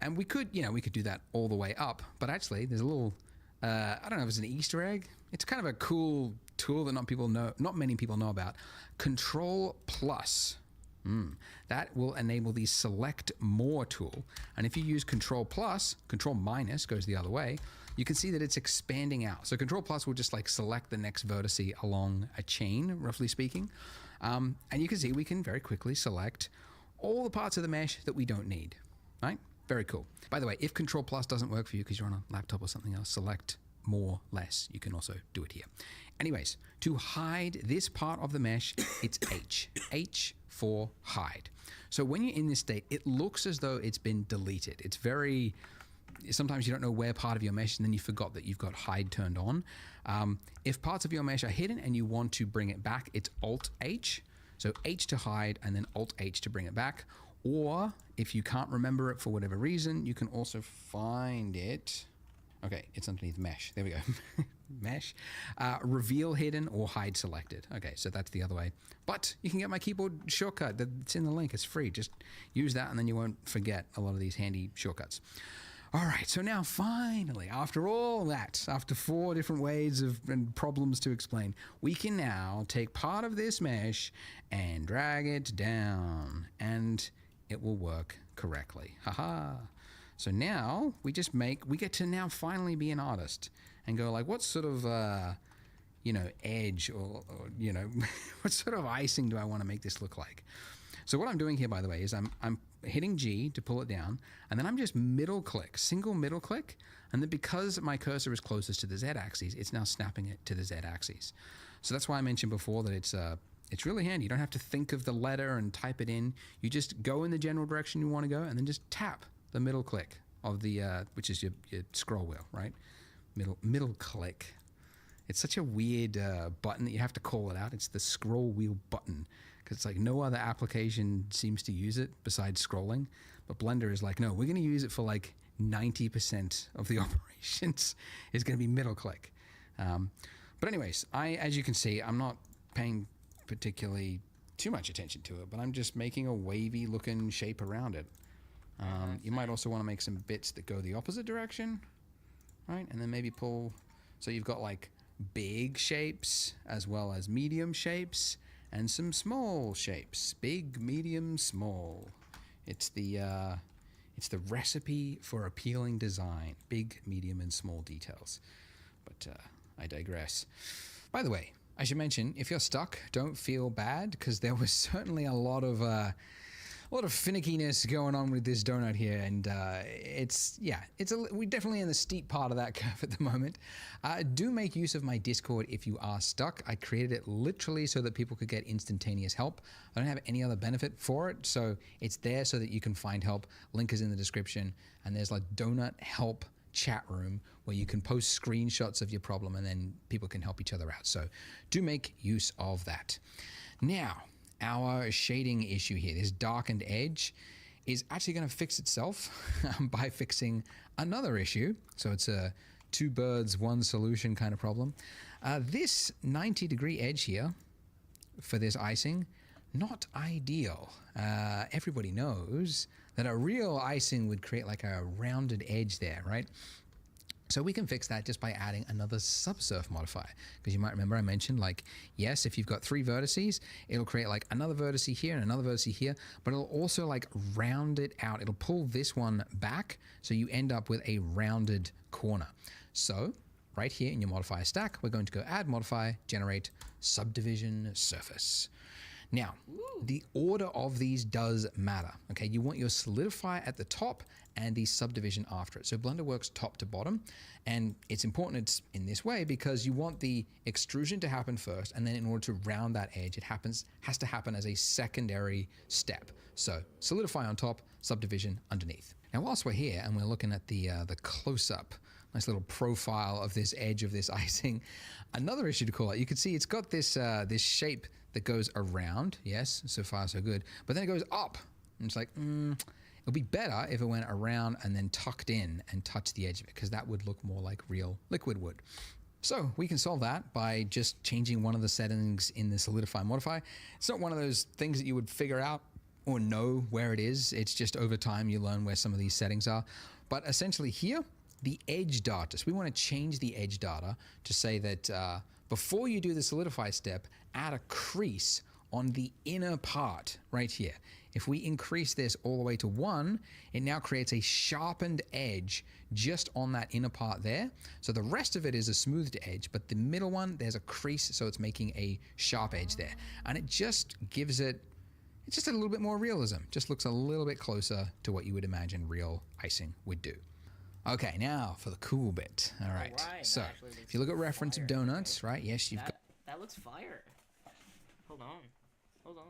And we could, we could do that all the way up, but actually there's a little, I don't know if it's an Easter egg. It's kind of a cool tool that not many people know about. Control plus. That will enable the select more tool. And if you use control plus, control minus goes the other way, you can see that it's expanding out. So control plus will just like select the next vertice along a chain, roughly speaking. And you can see we can very quickly select all the parts of the mesh that we don't need, right? Very cool. By the way, if control plus doesn't work for you because you're on a laptop or something else, select more, less. You can also do it here. Anyways, to hide this part of the mesh, it's H. H for hide. So when you're in this state, it looks as though it's been deleted. It's very, sometimes you don't know where part of your mesh, and then you forgot that you've got hide turned on. If parts of your mesh are hidden and you want to bring it back, it's Alt H. So H to hide and then Alt H to bring it back. Or if you can't remember it for whatever reason, you can also find it. Okay, it's underneath mesh. There we go. Mesh. Reveal hidden or hide selected. Okay, so that's the other way. But you can get my keyboard shortcut. It's in the link. It's free. Just use that and then you won't forget a lot of these handy shortcuts. All right, so now finally, after all that, after 4 different ways and problems to explain, we can now take part of this mesh and drag it down, and it will work correctly. Haha. So now we get to now finally be an artist and go like, what sort of, edge or what sort of icing do I want to make this look like? So what I'm doing here, by the way, is I'm hitting G to pull it down, and then I'm just single middle click, and then because my cursor is closest to the Z axis, it's now snapping it to the Z axis. So that's why I mentioned before that it's really handy. You don't have to think of the letter and type it in. You just go in the general direction you want to go, and then just tap the middle click of the, which is your scroll wheel, right? Middle click. It's such a weird button that you have to call it out. It's the scroll wheel button, because it's like no other application seems to use it besides scrolling. But Blender is like, no, we're going to use it for like 90% of the operations is going to be middle click. But anyways, as you can see, I'm not paying particularly too much attention to it, but I'm just making a wavy looking shape around it. You might also want to make some bits that go the opposite direction, right? And then maybe pull, so you've got like big shapes as well as medium shapes and some small shapes. Big, medium, small. It's the recipe for appealing design. Big, medium, and small details. But I digress. By the way, I should mention, if you're stuck, don't feel bad, because there was certainly a lot of finickiness going on with this donut here, and we're definitely in the steep part of that curve at the moment. Do make use of my Discord if you are stuck. I created it literally so that people could get instantaneous help. I don't have any other benefit for it, so it's there so that you can find help. Link is in the description, and there's like donut help chat room where you can post screenshots of your problem and then people can help each other out. So do make use of that. Now, our shading issue here, this darkened edge, is actually going to fix itself by fixing another issue. So it's a two birds, one solution kind of problem. This 90-degree edge here for this icing, not ideal. Everybody knows that a real icing would create like a rounded edge there, right? So we can fix that just by adding another subsurf modifier. Because you might remember I mentioned, like, yes, if you've got 3 vertices, it'll create like another vertex here and another vertex here, but it'll also like round it out. It'll pull this one back, so you end up with a rounded corner. So right here in your modifier stack, we're going to go add modifier, generate subdivision surface. Now, the order of these does matter, okay? You want your solidifier at the top and the subdivision after it. So Blender works top to bottom, and it's important it's in this way because you want the extrusion to happen first, and then in order to round that edge, it has to happen as a secondary step. So solidify on top, subdivision underneath. Now, whilst we're here and we're looking at the close-up, nice little profile of this edge of this icing, another issue to call out, you can see it's got this this shape that goes around. Yes, so far so good. But then it goes up. And it's like, it'll be better if it went around and then tucked in and touched the edge of it, because that would look more like real liquid would. So we can solve that by just changing one of the settings in the solidify modifier. It's not one of those things that you would figure out or know where it is. It's just over time you learn where some of these settings are. But essentially here, the edge data. So we want to change the edge data to say that before you do the solidify step, add a crease on the inner part right here. If we increase this all the way to 1, it now creates a sharpened edge just on that inner part there. So the rest of it is a smoothed edge, but the middle one, there's a crease, so it's making a sharp edge there. And it just gives it's just a little bit more realism. Just looks a little bit closer to what you would imagine real icing would do. Okay, now for the cool bit. All right. So if you look at reference of donuts, right? Yes, you've got. That looks fire. Hold on. Hold on.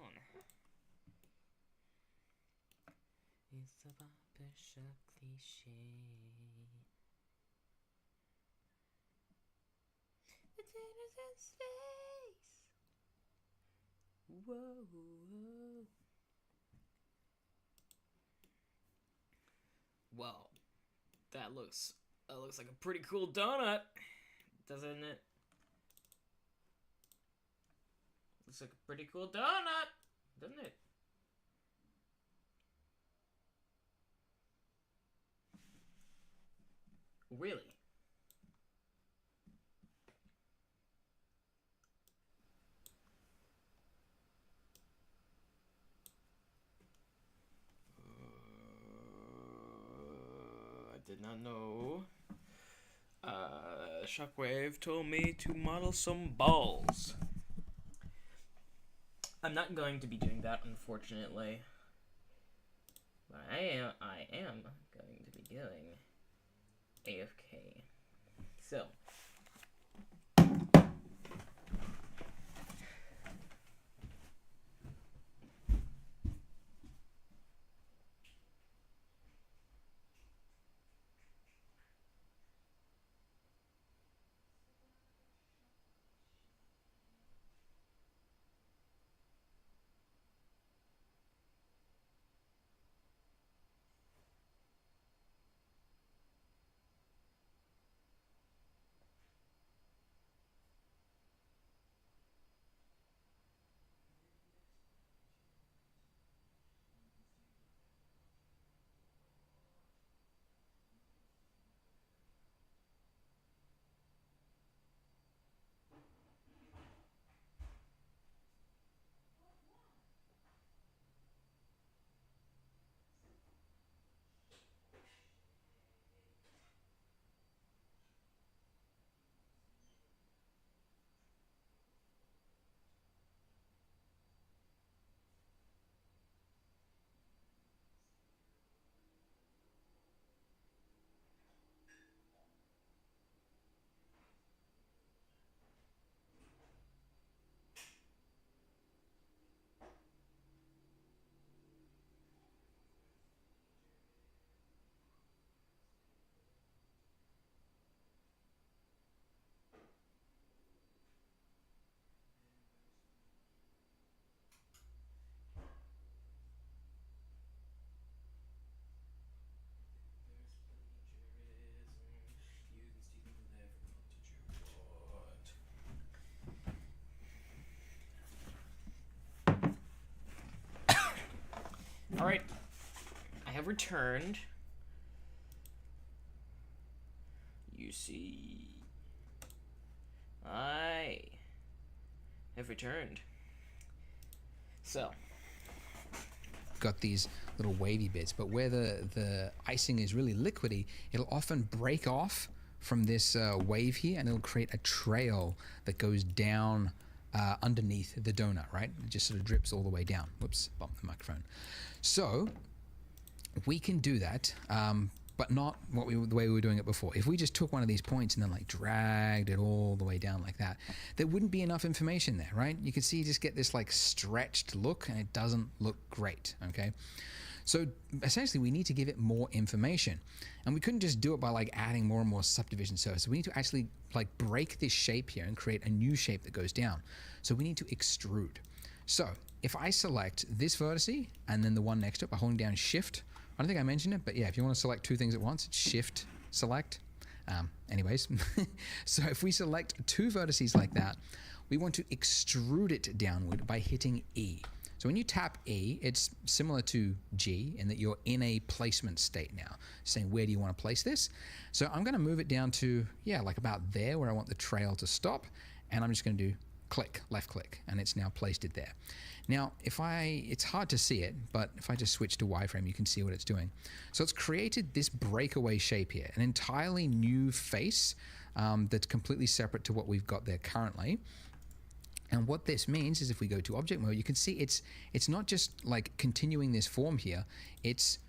It's a barbershop cliche. It's innocent space. Whoa, whoa. Well, that looks like a pretty cool donut, doesn't it? Looks like a pretty cool donut, doesn't it? Really? I did not know. Shockwave told me to model some balls. I'm not going to be doing that, unfortunately. But I am going to be doing AFK. So. Alright. I have returned. You see, I have returned. So, got these little wavy bits, but where the icing is really liquidy, it'll often break off from this wave here, and it'll create a trail that goes down underneath the donut, right? It just sort of drips all the way down. Whoops, bumped the microphone. So we can do that, but not the way we were doing it before. If we just took one of these points and then like dragged it all the way down like that, there wouldn't be enough information there, right? You can see you just get this like stretched look, and it doesn't look great, okay? So essentially we need to give it more information, and we couldn't just do it by like adding more and more subdivision surfaces. We need to actually like break this shape here and create a new shape that goes down. So we need to extrude. So if I select this vertice and then the one next to it by holding down Shift, I don't think I mentioned it, but yeah, if you want to select two things at once, it's Shift select. Anyways, so if we select two vertices like that, we want to extrude it downward by hitting E. So when you tap E, it's similar to G in that you're in a placement state now, saying where do you want to place this? So I'm going to move it down to, yeah, like about there where I want the trail to stop, and I'm just going to do click, left click, and it's now placed it there. Now, it's hard to see it, but if I just switch to wireframe, you can see what it's doing. So it's created this breakaway shape here, an entirely new face that's completely separate to what we've got there currently. And what this means is if we go to object mode, you can see it's not just like continuing this form here, it's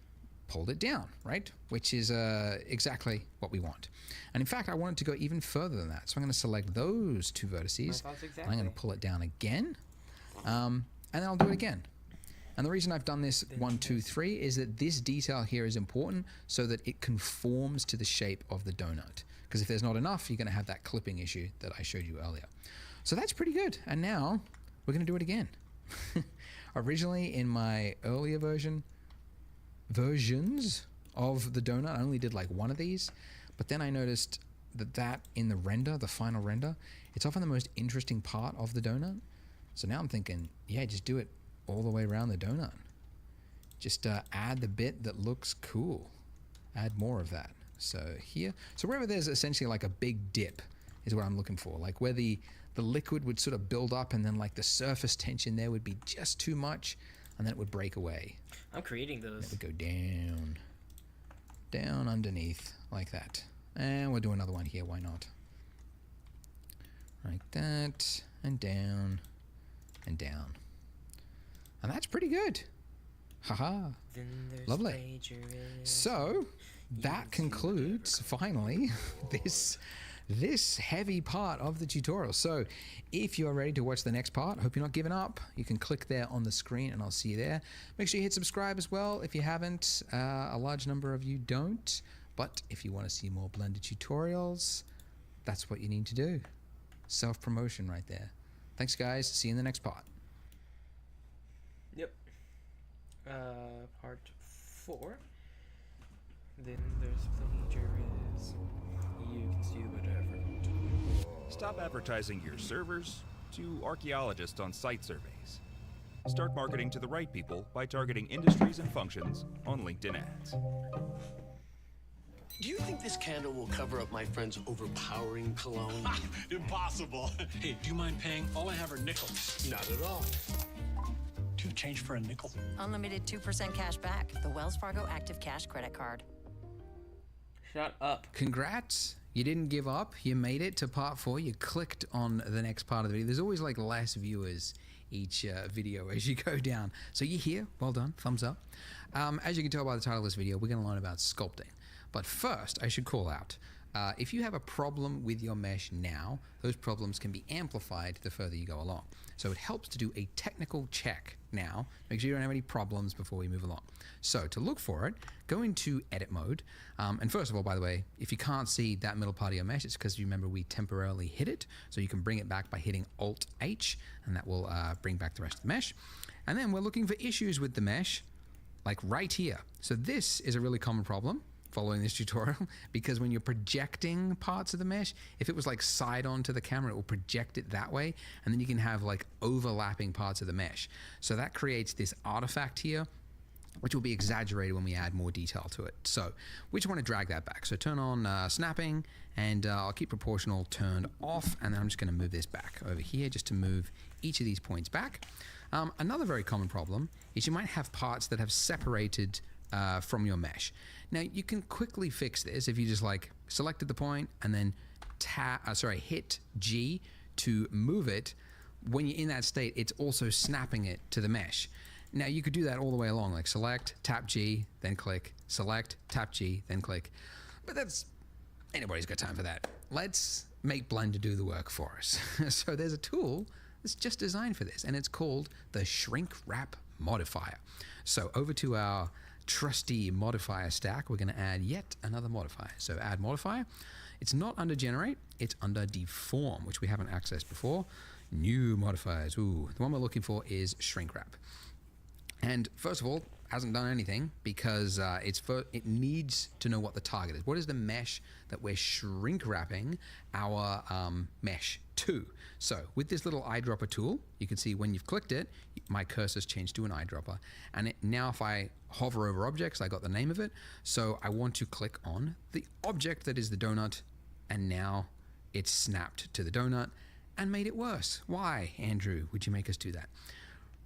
pulled it down, right? Which is exactly what we want. And in fact, I want it to go even further than that. So I'm going to select those two vertices. Exactly. I'm going to pull it down again. And then I'll do it again. And the reason I've done this 1, 2, 3 is that this detail here is important so that it conforms to the shape of the donut. Because if there's not enough, you're going to have that clipping issue that I showed you earlier. So that's pretty good. And now we're going to do it again. Originally in my earlier versions of the donut, I only did like one of these, but then I noticed that in the render, the final render, it's often the most interesting part of the donut. So now I'm thinking, yeah, just do it all the way around the donut. Just add the bit that looks cool. Add more of that. So here, so wherever there's essentially like a big dip is what I'm looking for. Like where the liquid would sort of build up and then like the surface tension there would be just too much and then it would break away. I'm creating those. It would go down underneath like that. And we'll do another one here, why not? Like that, and down, and down. And that's pretty good. Haha. Lovely. So that concludes finally this heavy part of the tutorial. So if you're ready to watch the next part, hope you're not giving up. You can click there on the screen and I'll see you there. Make sure you hit subscribe as well if you haven't. A large number of you don't, but if you want to see more Blender tutorials, that's what you need to do. Self-promotion right there. Thanks guys, see you in the next part. Yep. Part 4. Then there's plagiarism. You can see whatever. Stop advertising your servers to archaeologists on site surveys. Start marketing to the right people by targeting industries and functions on LinkedIn ads. Do you think this candle will cover up my friend's overpowering cologne? Impossible. Hey, do you mind paying? All I have are nickels. Not at all. Do you change for a nickel? Unlimited 2% cash back. The Wells Fargo Active Cash Credit Card. Shut up. Congrats. You didn't give up. You made it to part 4. You clicked on the next part of the video. There's always like less viewers each video as you go down. So you're here. Well done. Thumbs up. As you can tell by the title of this video, we're going to learn about sculpting. But first, I should call out, if you have a problem with your mesh now, those problems can be amplified the further you go along. So it helps to do a technical check now, make sure you don't have any problems before we move along. So to look for it, go into edit mode. And first of all, by the way, if you can't see that middle part of your mesh, it's because you remember we temporarily hid it. So you can bring it back by hitting Alt-H, and that will bring back the rest of the mesh. And then we're looking for issues with the mesh, like right here. So this is a really common problem following this tutorial, because when you're projecting parts of the mesh, if it was like side on to the camera, it will project it that way, and then you can have like overlapping parts of the mesh. So that creates this artifact here which will be exaggerated when we add more detail to it. So we just want to drag that back. So turn on snapping, and I'll keep proportional turned off, and then I'm just going to move this back over here just to move each of these points back. Another very common problem is you might have parts that have separated from your mesh. Now you can quickly fix this if you just like selected the point and then hit G to move it. When you're in that state, it's also snapping it to the mesh. Now you could do that all the way along, like select, tap G, then click, select, tap G, then click. But anybody's got time for that. Let's make Blender do the work for us. So there's a tool that's just designed for this, and it's called the Shrink Wrap Modifier. So over to our trusty modifier stack, we're going to add yet another modifier. So add modifier. It's not under generate, it's under deform, which we haven't accessed before. New modifiers. Ooh, the one we're looking for is shrink wrap. And first of all, hasn't done anything because it needs to know what the target is. What is the mesh that we're shrink wrapping our mesh to? So with this little eyedropper tool, you can see when you've clicked it, my cursor's changed to an eyedropper. And now if I hover over objects, I got the name of it. So I want to click on the object that is the donut, and now it's snapped to the donut and made it worse. Why, Andrew, would you make us do that?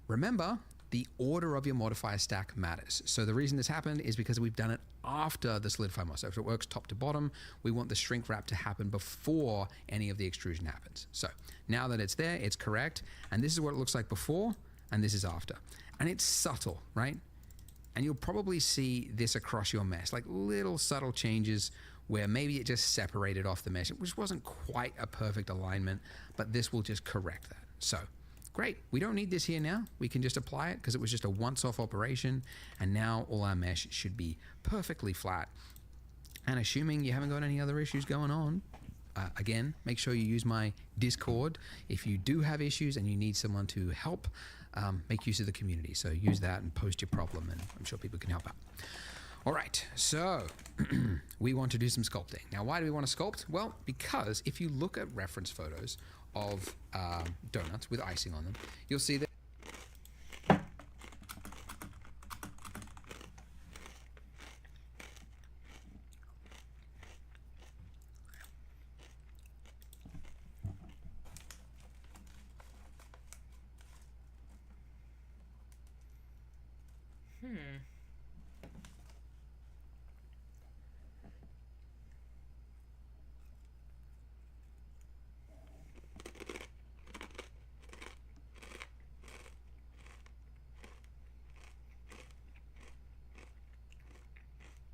Remember, the order of your modifier stack matters. So the reason this happened is because we've done it after the solidify mod. So if it works top to bottom, we want the shrink wrap to happen before any of the extrusion happens. So now that it's there, it's correct. And this is what it looks like before, and this is after. And it's subtle, right? And you'll probably see this across your mesh, like little subtle changes where maybe it just separated off the mesh, which wasn't quite a perfect alignment, but this will just correct that. So great, we don't need this here now. We can just apply it because it was just a once-off operation, and now all our mesh should be perfectly flat. And assuming you haven't got any other issues going on, again, make sure you use my Discord. If you do have issues and you need someone to help, make use of the community. So use that and post your problem, and I'm sure people can help out. All right, so we want to do some sculpting. Now, why do we want to sculpt? Well, because if you look at reference photos of donuts with icing on them, you'll see that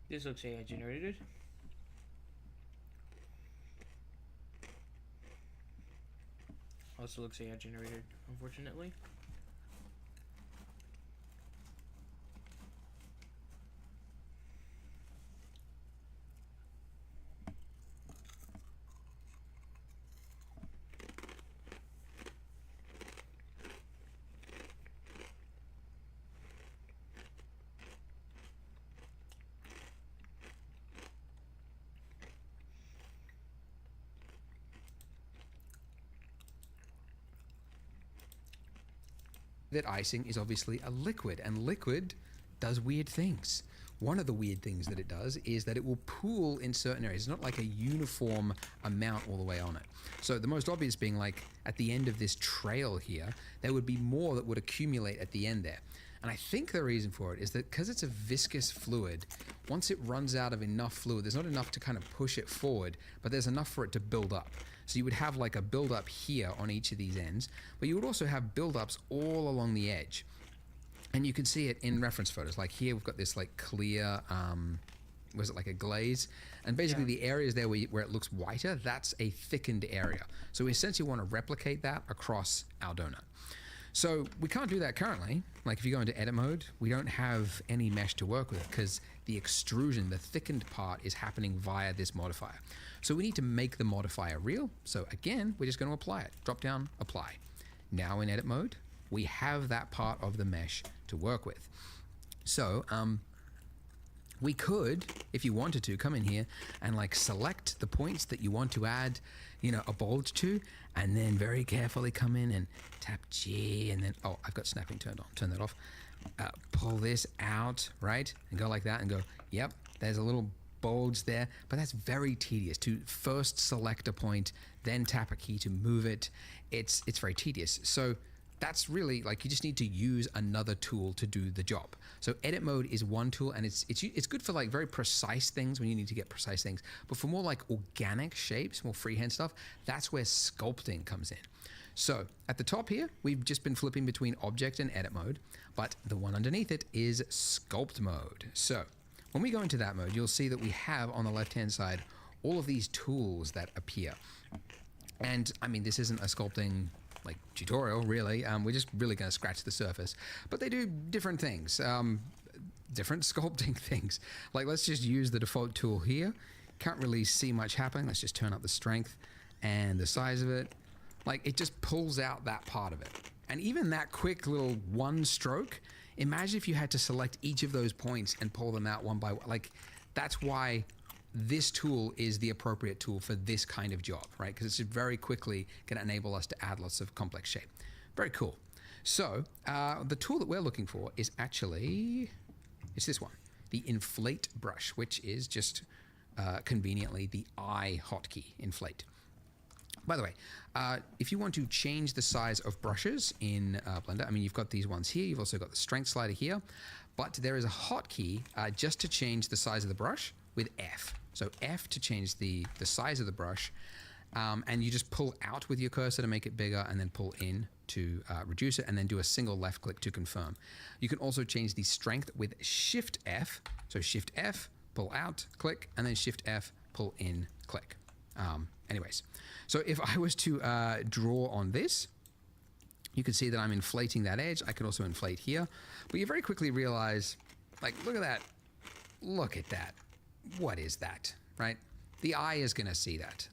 this looks AI generated. Also looks AI generated, unfortunately. that icing is obviously a liquid, and liquid does weird things. One of the weird things that it does is that it will pool in certain areas. It's not like a uniform amount all the way on it. So the most obvious being like at the end of this trail here, there would be more that would accumulate at the end there. And I think the reason for it is that because it's a viscous fluid, once it runs out of enough fluid, there's not enough to kind of push it forward, but there's enough for it to build up. So you would have like a buildup here on each of these ends, but you would also have buildups all along the edge. And you can see it in reference photos. Like here, we've got this like clear, was it like a glaze? And basically the areas there where it looks whiter, that's a thickened area. So we essentially want to replicate that across our donut. So we can't do that currently. Like if you go into edit mode, we don't have any mesh to work with because the extrusion, the thickened part is happening via this modifier. So we need to make the modifier real. So again, we're just going to apply it. Drop down, apply. Now in edit mode, we have that part of the mesh to work with. So we could, if you wanted to, come in here and like select the points that you want to add, you know, a bulge to, and then very carefully come in and tap G, and then, oh, I've got snapping turned on, turn that off. pull this out, right? And go like that and go, yep, there's a little bulge there, but that's very tedious to first select a point, then tap a key to move it. It's very tedious. So that's really like you just need to use another tool to do the job. So edit mode is one tool, and it's good for like very precise things when you need to get precise things. But for more like organic shapes, more freehand stuff, that's where sculpting comes in. So at the top here, we've just been flipping between object and edit mode, but the one underneath it is sculpt mode. So when we go into that mode, you'll see that we have on the left-hand side all of these tools that appear. And I mean, this isn't a sculpting like tutorial really. We're just really going to scratch the surface, but they do different things, different sculpting things. Like let's just use the default tool here. Can't really see much happening. Let's just turn up the strength and the size of it. Like it just pulls out that part of it. And even that quick little one stroke, imagine if you had to select each of those points and pull them out one by one. Like that's why this tool is the appropriate tool for this kind of job, right? Because it's very quickly going to enable us to add lots of complex shape. Very cool. So the tool that we're looking for is actually, it's this one, the inflate brush, which is just conveniently the I hotkey, inflate. By the way, if you want to change the size of brushes in Blender, I mean, you've got these ones here. You've also got the strength slider here, but there is a hotkey just to change the size of the brush with F. So F to change the size of the brush, and you just pull out with your cursor to make it bigger, and then pull in to reduce it, and then do a single left click to confirm. You can also change the strength with Shift F. So Shift F, pull out, click, and then Shift F, pull in, click. Anyways, so if I was to draw on this, you can see that I'm inflating that edge. I can also inflate here, but you very quickly realize, like, look at that. Look at that. What is that, right? The eye is going to see that.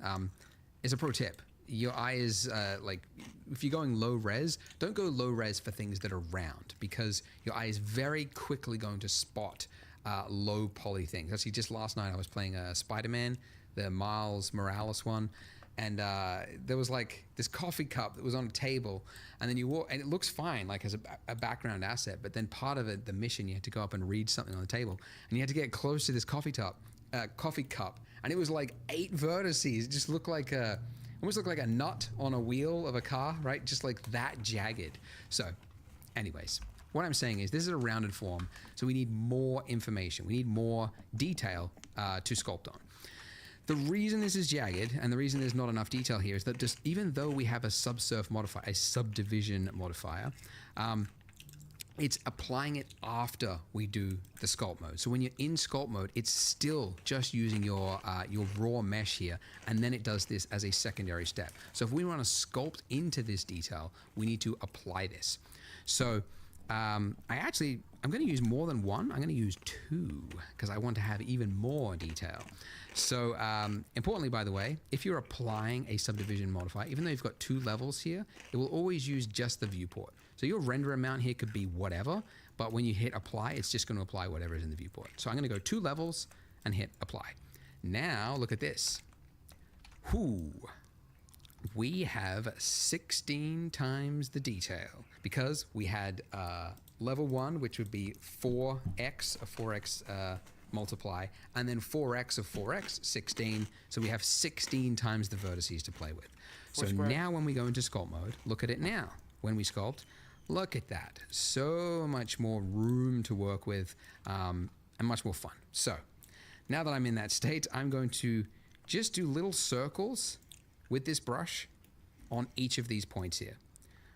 It's a pro tip. Your eye is like, if you're going low res, don't go low res for things that are round, because your eye is very quickly going to spot low poly things. Actually, just last night I was playing Spider-Man, the Miles Morales one, and there was like this coffee cup that was on a table, and then you walk, and it looks fine, like as a background asset, but then part of it, the mission, you had to go up and read something on the table, and you had to get close to this coffee cup, and it was like 8 vertices. It just looked like almost looked like a nut on a wheel of a car, right? Just like that jagged. So, anyways, what I'm saying is this is a rounded form, so we need more information. We need more detail to sculpt on. The reason this is jagged and the reason there's not enough detail here is that just even though we have a subsurf modifier, a subdivision modifier, it's applying it after we do the sculpt mode. So when you're in sculpt mode, it's still just using your raw mesh here, and then it does this as a secondary step. So if we want to sculpt into this detail, we need to apply this. So I'm going to use more than one. I'm going to use 2 because I want to have even more detail. So importantly, by the way, if you're applying a subdivision modifier, even though you've got 2 levels here, it will always use just the viewport. So your render amount here could be whatever, but when you hit apply, it's just going to apply whatever is in the viewport. So I'm going to go 2 levels and hit apply. Now look at this. We have 16 times the detail because we had level 1, which would be 4x, a 4x multiply, and then 4x of 4x, 16. So we have 16 times the vertices to play with. So now when we go into sculpt mode, look at it now. When we sculpt, look at that. So much more room to work with and much more fun. So now that I'm in that state, I'm going to just do little circles with this brush on each of these points here.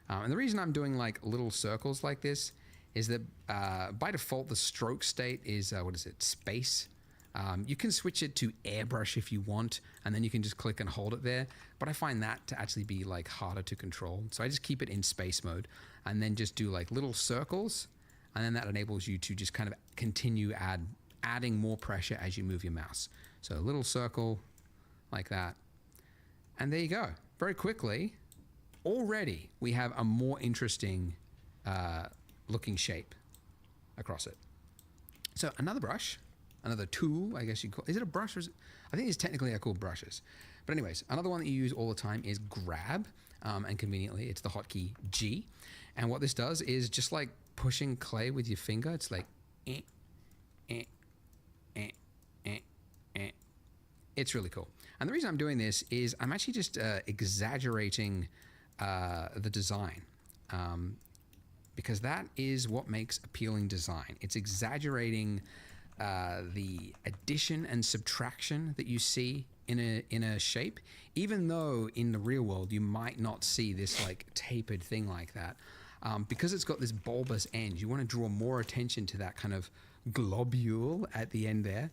And the reason I'm doing like little circles like this is that by default, the stroke state is, space. You can switch it to airbrush if you want, and then you can just click and hold it there. But I find that to actually be like harder to control. So I just keep it in space mode and then just do like little circles. And then that enables you to just kind of continue adding more pressure as you move your mouse. So a little circle like that. And there you go. Very quickly, already we have a more interesting looking shape across it. So another brush, another tool, I guess you call it. Is it a brush? Or is it, I think it's technically they're called brushes. But anyways, another one that you use all the time is grab, and conveniently it's the hotkey G. And what this does is just like pushing clay with your finger. It's like, eh, eh, eh, eh, eh. It's really cool. And the reason I'm doing this is I'm actually just exaggerating the design, because that is what makes appealing design. It's exaggerating the addition and subtraction that you see in a shape, even though in the real world you might not see this like tapered thing like that. Because it's got this bulbous end, you want to draw more attention to that kind of globule at the end there.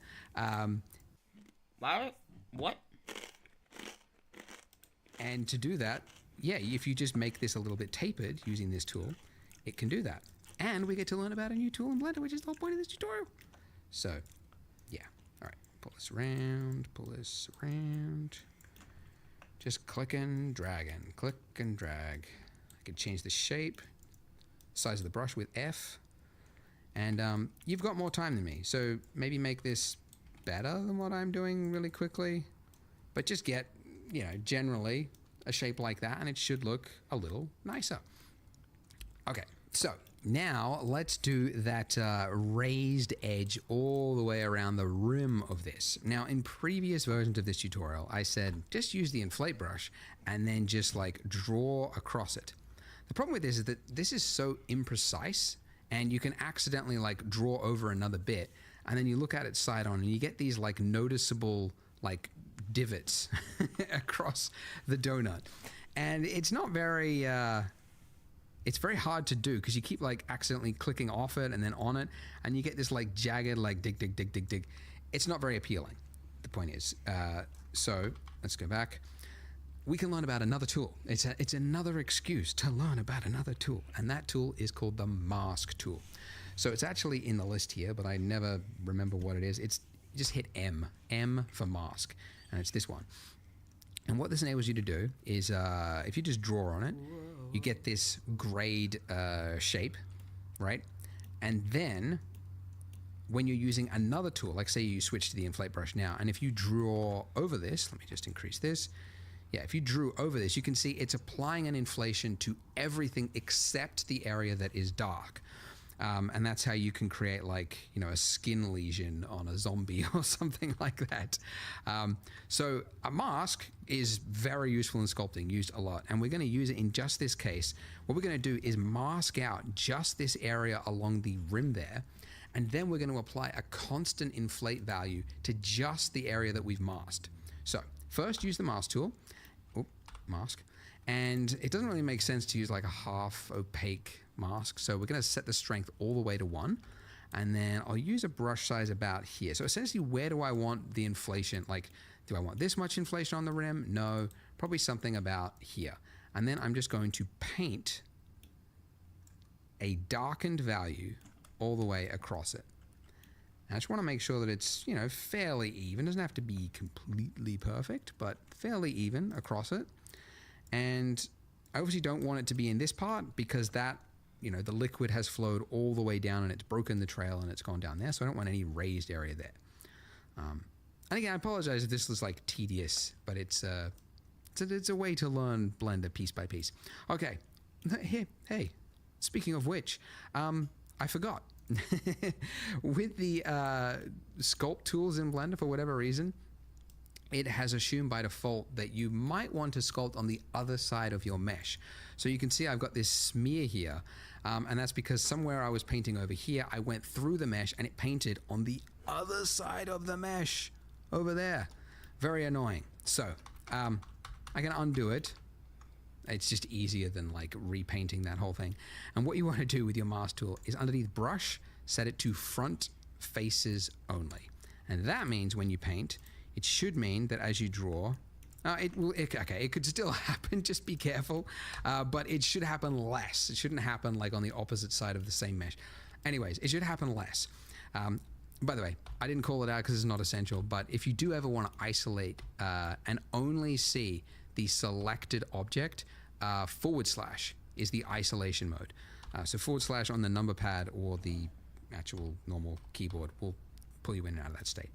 What? And to do that, yeah, if you just make this a little bit tapered using this tool, it can do that. And we get to learn about a new tool in Blender, which is the whole point of this tutorial. So, yeah. All right, pull this around. Just click and drag. I can change the shape, size of the brush with F. And you've got more time than me, so maybe make this better than what I'm doing really quickly. But just get, generally a shape like that, and it should look a little nicer. Okay, so now let's do that raised edge all the way around the rim of this. Now, in previous versions of this tutorial, I said just use the inflate brush and then just like draw across it. The problem with this is that this is so imprecise, and you can accidentally like draw over another bit, and then you look at it side on and you get these like noticeable like divots across the donut, and it's not very it's very hard to do because you keep like accidentally clicking off it and then on it, and you get this like jagged like dig. It's not very appealing. The point is, so let's go back. We can learn about another tool. It's another excuse to learn about another tool, and that tool is called the mask tool. So it's actually in the list here, but I never remember what it is. It's just hit M for mask, and it's this one. And what this enables you to do is, if you just draw on it, you get this grayed shape, right? And then when you're using another tool, like say you switch to the inflate brush now, and if you draw over this, let me just increase this. Yeah, if you drew over this, you can see it's applying an inflation to everything except the area that is dark. And that's how you can create like, a skin lesion on a zombie or something like that. So a mask is very useful in sculpting, used a lot. And we're going to use it in just this case. What we're going to do is mask out just this area along the rim there. And then we're going to apply a constant inflate value to just the area that we've masked. So first use the mask tool. Mask. And it doesn't really make sense to use like a half opaque mask, so we're going to set the strength all the way to 1, and then I'll use a brush size about here. So essentially, where do I want the inflation? Like, do I want this much inflation on the rim? No, probably something about here. And then I'm just going to paint a darkened value all the way across it. And I just want to make sure that it's, fairly even. It doesn't have to be completely perfect, but fairly even across it. And I obviously don't want it to be in this part because that, the liquid has flowed all the way down and it's broken the trail and it's gone down there. So I don't want any raised area there. And again, I apologize if this was like tedious, but it's a way to learn Blender piece by piece. Okay. Hey, speaking of which, I forgot. With the sculpt tools in Blender, for whatever reason, it has assumed by default that you might want to sculpt on the other side of your mesh. So you can see I've got this smear here, and that's because somewhere I was painting over here, I went through the mesh and it painted on the other side of the mesh over there. Very annoying. So I can undo it. It's just easier than like repainting that whole thing. And what you want to do with your mask tool is underneath brush, set it to front faces only. And that means when you paint, it should mean that as you draw, it could still happen, just be careful, but it should happen less. It shouldn't happen like on the opposite side of the same mesh. Anyways, it should happen less. By the way, I didn't call it out because it's not essential, but if you do ever want to isolate and only see the selected object, / is the isolation mode. So / on the number pad or the actual normal keyboard will pull you in and out of that state.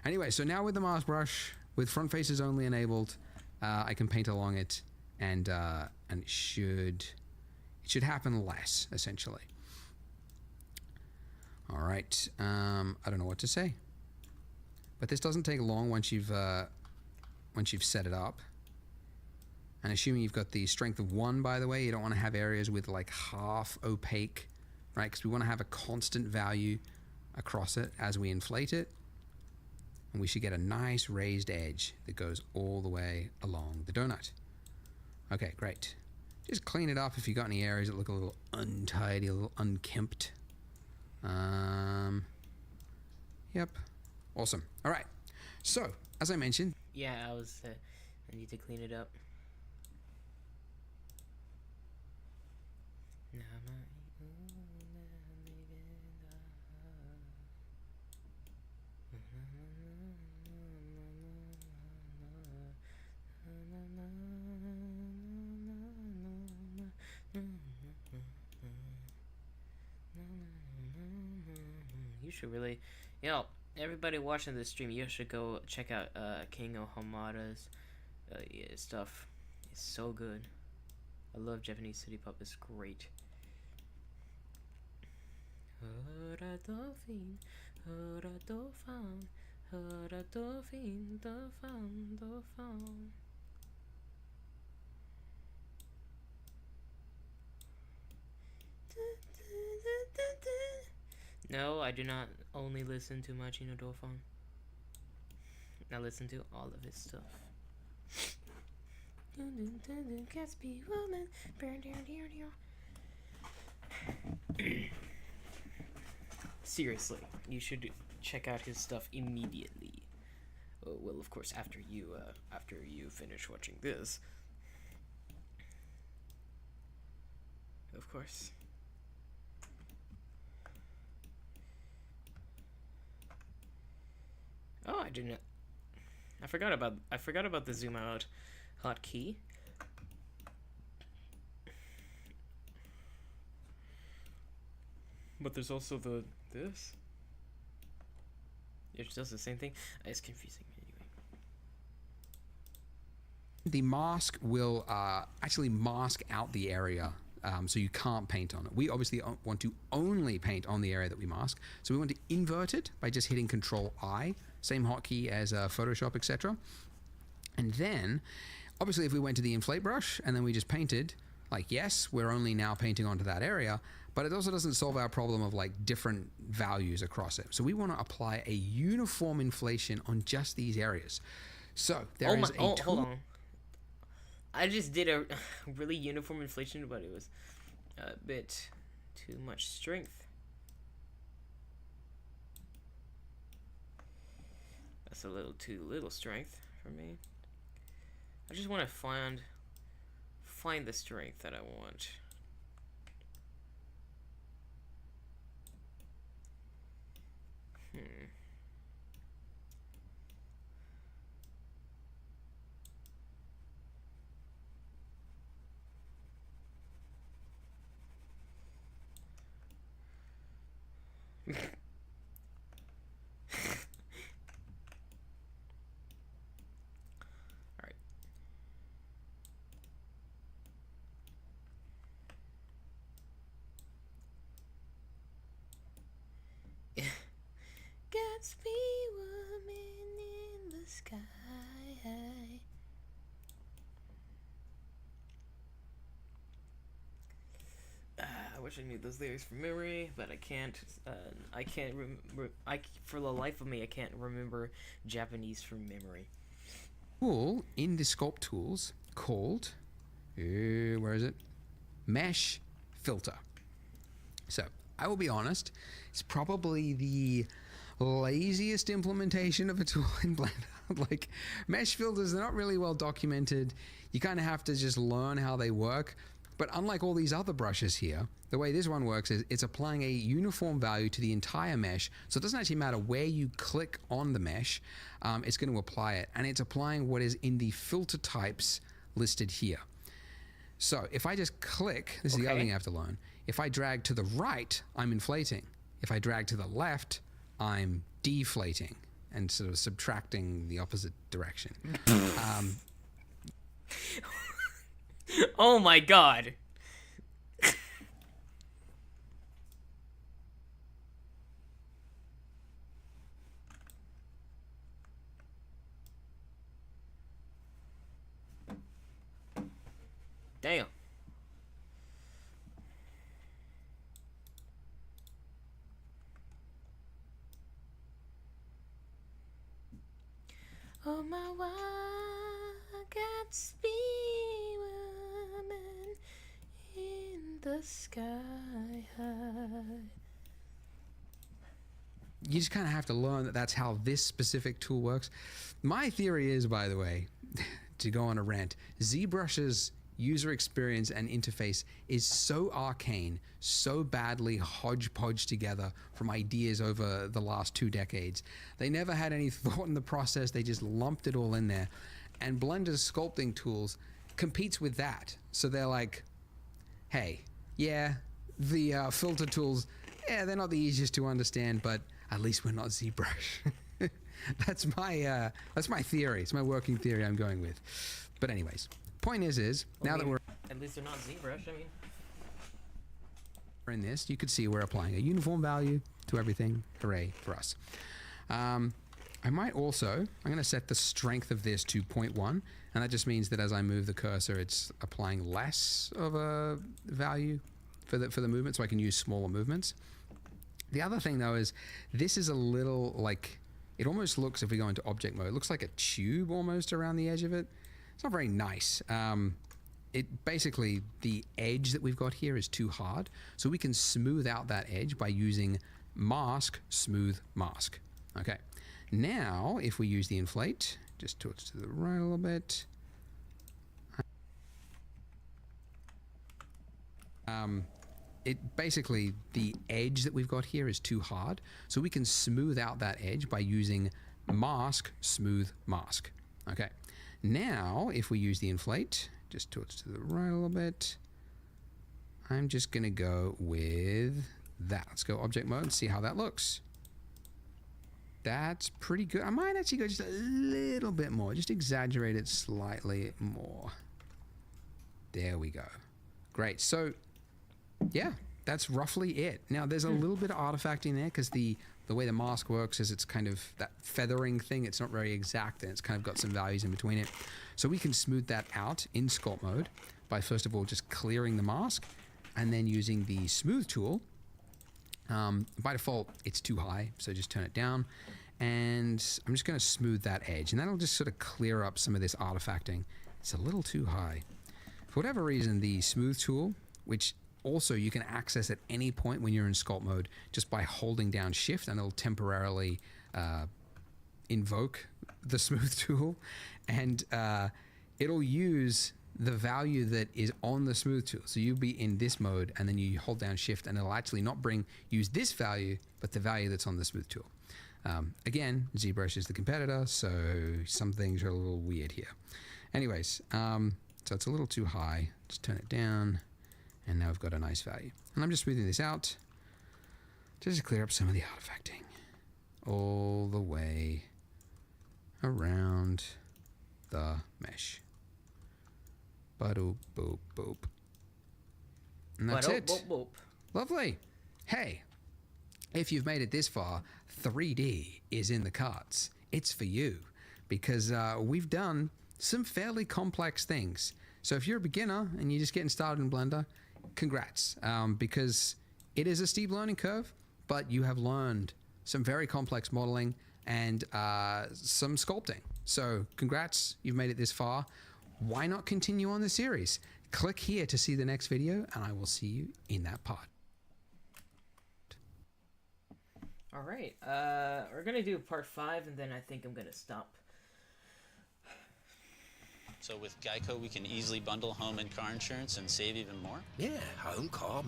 Anyway, so now with the mask brush, with front faces only enabled, I can paint along it, and it should happen less, essentially. All right. I don't know what to say. But this doesn't take long once you've set it up. And assuming you've got the strength of 1, by the way, you don't want to have areas with like half opaque, right? Because we want to have a constant value across it as we inflate it. And we should get a nice raised edge that goes all the way along the donut. Okay, great. Just clean it up if you've got any areas that look a little untidy, a little unkempt. Yep. Awesome. All right. So, as I mentioned... Yeah, I need to clean it up. You should really, everybody watching this stream, you should go check out King Ohamada's stuff. It's so good. I love Japanese city pop. It's great. Hora dolphin, hora dolphin, hora dolphin, dolphin, dolphin. No, I do not only listen to Machino Dolphin. I listen to all of his stuff. Gatsby woman. Seriously, you should check out his stuff immediately. Oh, well, of course, after you finish watching this. Of course. Oh, I didn't. I forgot about the zoom out hotkey. But there's also this. It does the same thing. It's confusing anyway. The mask will actually mask out the area, so you can't paint on it. We obviously want to only paint on the area that we mask, so we want to invert it by just hitting Control-I, same hotkey as Photoshop, etc. And then, obviously, if we went to the inflate brush and then we just painted, like, yes, we're only now painting onto that area, but it also doesn't solve our problem of like different values across it. So we want to apply a uniform inflation on just these areas. So there is a tool. Hold on. I just did a really uniform inflation, but it was a bit too much strength. That's a little too little strength for me. I just want to find the strength that I want. Alright. Gatsby woman in the sky. I wish I knew those lyrics from memory, but I can't. I can't remember. For the life of me, I can't remember Japanese from memory. Tool in the sculpt tools called, where is it? Mesh filter. So I will be honest, it's probably the laziest implementation of a tool in Blender. Like, mesh filters, they're not really well documented. You kind of have to just learn how they work. But unlike all these other brushes here, the way this one works is it's applying a uniform value to the entire mesh. So it doesn't actually matter where you click on the mesh, it's going to apply it. And it's applying what is in the filter types listed here. So if I just click, this is the other thing I have to learn. If I drag to the right, I'm inflating. If I drag to the left, I'm deflating and sort of subtracting the opposite direction. Oh my god. Damn. Oh my, why Gatsby woman in the sky high. You just kind of have to learn that that's how this specific tool works. My theory is, by the way, to go on a rant, ZBrush's user experience and interface is so arcane, so badly hodgepodge together from ideas over the last 2 decades. They never had any thought in the process. They just lumped it all in there. And Blender's sculpting tools competes with that. So they're like, hey, yeah, the filter tools, yeah, they're not the easiest to understand, but at least we're not ZBrush. That's my theory. It's my working theory I'm going with. But anyways, point is now that we're at least they're not ZBrush. I mean, in this, you could see we're applying a uniform value to everything. Hooray for us. I might also, I'm going to set the strength of this to 0.1, and that just means that as I move the cursor, it's applying less of a value for the movement, so I can use smaller movements. The other thing though is this is a little like, it almost looks, if we go into object mode, it looks like a tube almost around the edge of it. It's not very nice. It basically, the edge that we've got here is too hard, so we can smooth out that edge by using mask, smooth, mask. Okay. Now, if we use the inflate, just tilts to the right a little bit. It basically, the edge that we've got here is too hard, so we can smooth out that edge by using mask, smooth, mask. Okay. Now, if we use the inflate, just tilts to the right a little bit. I'm just going to go with that. Let's go object mode and see how that looks. That's pretty good. I might actually go just a little bit more, just exaggerate it slightly more. There we go. Great. So, yeah, that's roughly it. Now, there's a little bit of artifacting there because the way the mask works is it's kind of that feathering thing. It's not very exact, and it's kind of got some values in between it. So we can smooth that out in sculpt mode by first of all just clearing the mask and then using the smooth tool. By default, it's too high, so just turn it down. And I'm just going to smooth that edge, and that'll just sort of clear up some of this artifacting. It's a little too high. For whatever reason, the smooth tool, which also you can access at any point when you're in sculpt mode just by holding down shift, and it'll temporarily invoke the smooth tool, and it'll use the value that is on the smooth tool. So you'll be in this mode and then you hold down shift and it'll actually not use this value, but the value that's on the smooth tool. Again, ZBrush is the competitor, so some things are a little weird here. Anyways, so it's a little too high. Just turn it down, and now we've got a nice value. And I'm just smoothing this out just to clear up some of the artifacting all the way around the mesh. Ba-doop, boop, boop. And that's it. boop, boop. Lovely. Hey, if you've made it this far, 3D is in the cards. It's for you because we've done some fairly complex things. So if you're a beginner and you're just getting started in Blender, congrats, because it is a steep learning curve, but you have learned some very complex modeling and some sculpting. So congrats, you've made it this far. Why not continue on the series? Click here to see the next video, and I will see you in that part. All right, we're gonna do part 5, and then I think I'm gonna stop. So with Geico, we can easily bundle home and car insurance and save even more? Yeah, home car.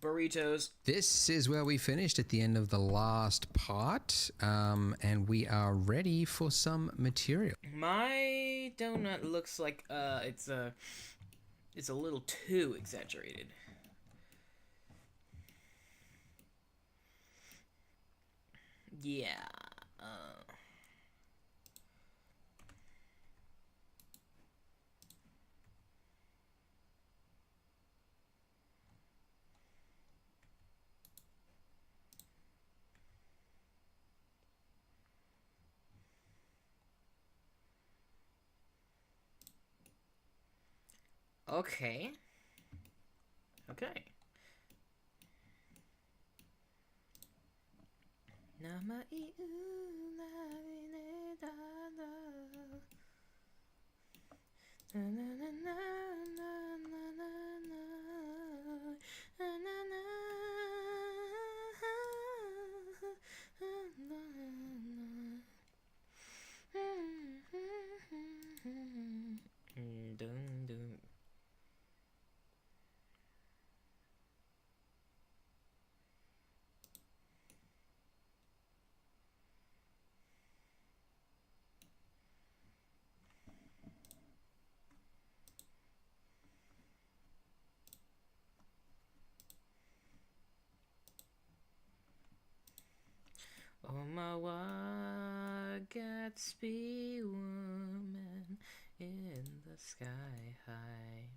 Burritos. This is where we finished at the end of the last part, and we are ready for some material. My donut looks like it's a little too exaggerated. Yeah. Okay. Okay. Dun, dun. Oh my white Gatsby woman in the sky high.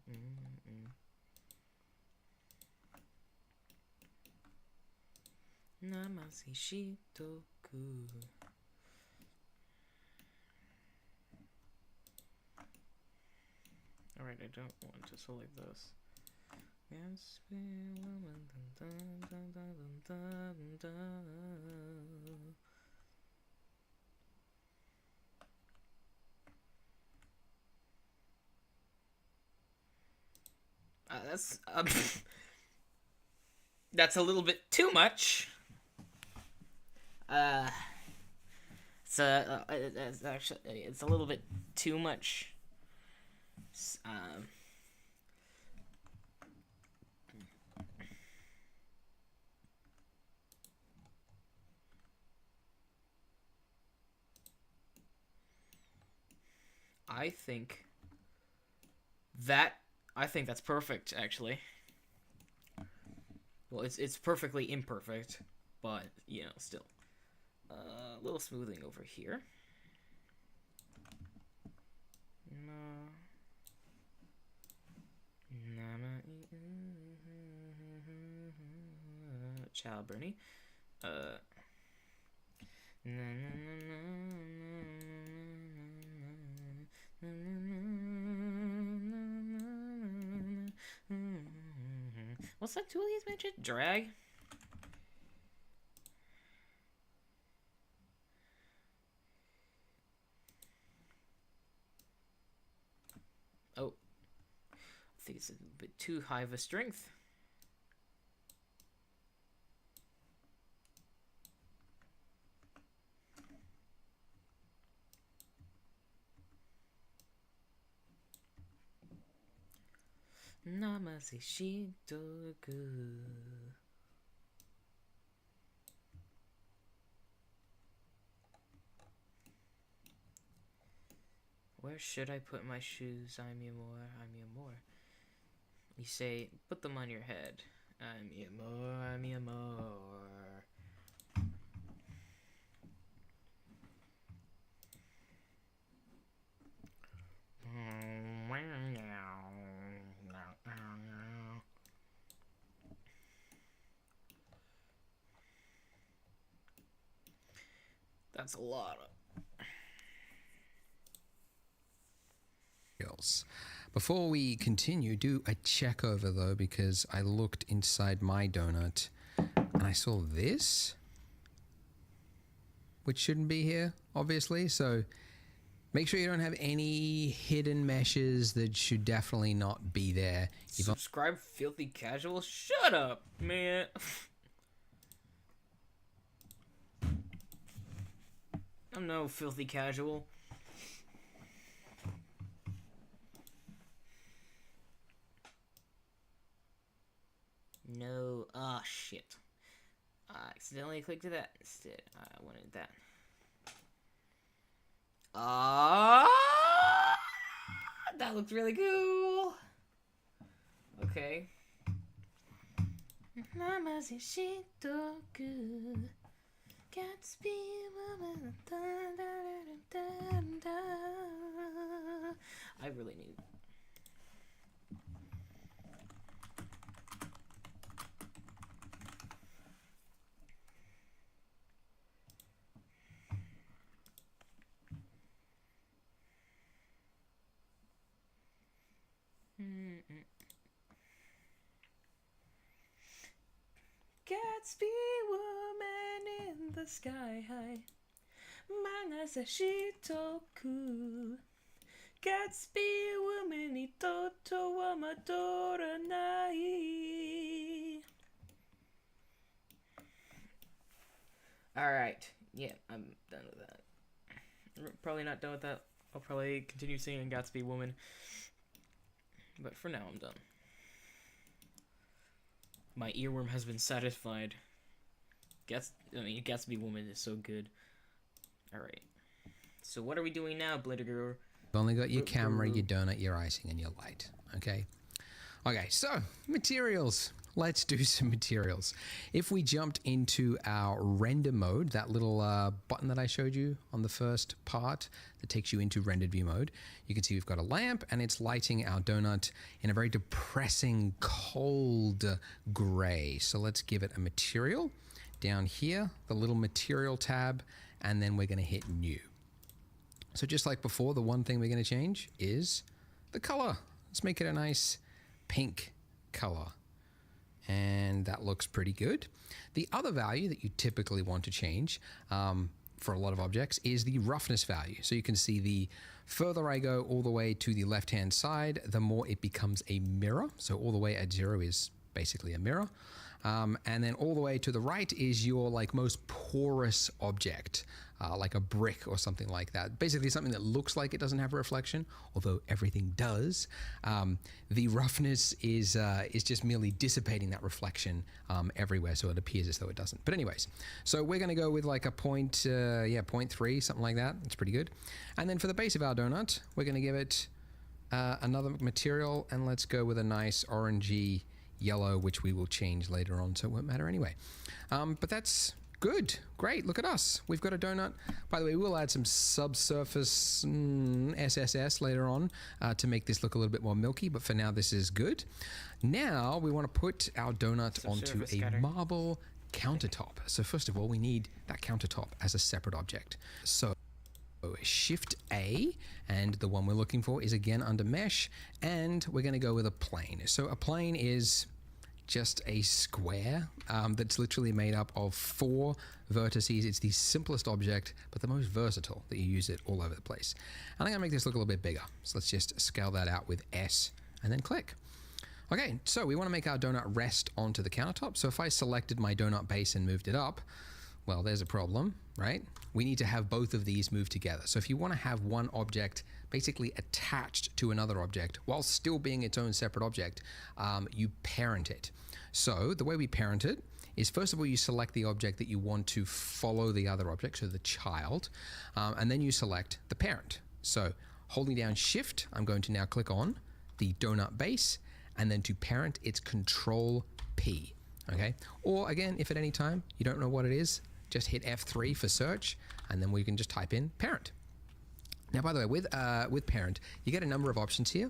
Namase Shitoku. Alright, I don't want to select this. Gatsby woman. Dun, dun, dun, dun, dun, dun. That's a little bit too much. It's actually it's a little bit too much. I think that's perfect, actually. Well, it's perfectly imperfect, but you know, still. A little smoothing over here. Ciao, Bernie. What's that tool he's mentioned? Drag? Oh. I think it's a bit too high of a strength. Namase Shitoku. Where should I put my shoes? I'm Yamor, I'm Yamor. You say, put them on your head. I'm Yamor, I'm Yamor. That's a lot of... Before we continue, do a check over though, because I looked inside my donut and I saw this, which shouldn't be here, obviously. So make sure you don't have any hidden meshes that should definitely not be there. Subscribe, Filthy Casual? Shut up, man. I'm no Filthy Casual. No. Ah, oh, shit. I accidentally clicked that instead. I wanted that. Ah, that looks really cool. Okay. Namase Shitoku. Gatsby woman. I really need... Gatsby woman in the sky high. Mana shitoku. Gatsby woman ni toto wa madoranai. Alright, yeah, I'm done with that. Probably not done with that. I'll probably continue singing Gatsby Woman. But for now, I'm done. My earworm has been satisfied. Gatsby Woman is so good. Alright. So what are we doing now, Blitter Girl? You've only got your camera, your donut, your icing, and your light. Okay? Okay, so materials. Let's do some materials. If we jumped into our render mode, that little button that I showed you on the first part that takes you into rendered view mode, you can see we've got a lamp and it's lighting our donut in a very depressing, cold gray. So let's give it a material. Down here, the little material tab, and then we're going to hit new. So just like before, the one thing we're going to change is the color. Let's make it a nice pink color. And that looks pretty good. The other value that you typically want to change for a lot of objects is the roughness value. So you can see the further I go all the way to the left-hand side, the more it becomes a mirror. So all the way at 0 is basically a mirror. And then all the way to the right is your most porous object, like a brick or something like that. Basically something that looks like it doesn't have a reflection, although everything does. The roughness is just merely dissipating that reflection everywhere, so it appears as though it doesn't. But anyways, so we're going to go with like a 0.3, something like that. It's pretty good. And then for the base of our donut, we're going to give it another material, and let's go with a nice orangey yellow, which we will change later on, so it won't matter anyway. But that's good. Great. Look at us. We've got a donut. By the way, we'll add some subsurface SSS later on to make this look a little bit more milky, but for now this is good. Now we want to put our donut onto a marble countertop. So first of all, we need that countertop as a separate object. So Shift A, and the one we're looking for is again under mesh, and we're going to go with a plane. So a plane is just a square that's literally made up of 4 vertices. It's the simplest object, but the most versatile, that you use it all over the place. And I'm going to make this look a little bit bigger. So let's just scale that out with S and then click. Okay, so we want to make our donut rest onto the countertop. So if I selected my donut base and moved it up, well, there's a problem, right? We need to have both of these move together. So if you want to have one object basically attached to another object while still being its own separate object, you parent it. So the way we parent it is, first of all, you select the object that you want to follow the other object, so the child, and then you select the parent. So holding down Shift, I'm going to now click on the donut base, and then to parent, it's Control P. Okay? Or again, if at any time you don't know what it is, just hit F3 for search, and then we can just type in parent. Now, by the way, with parent, you get a number of options here.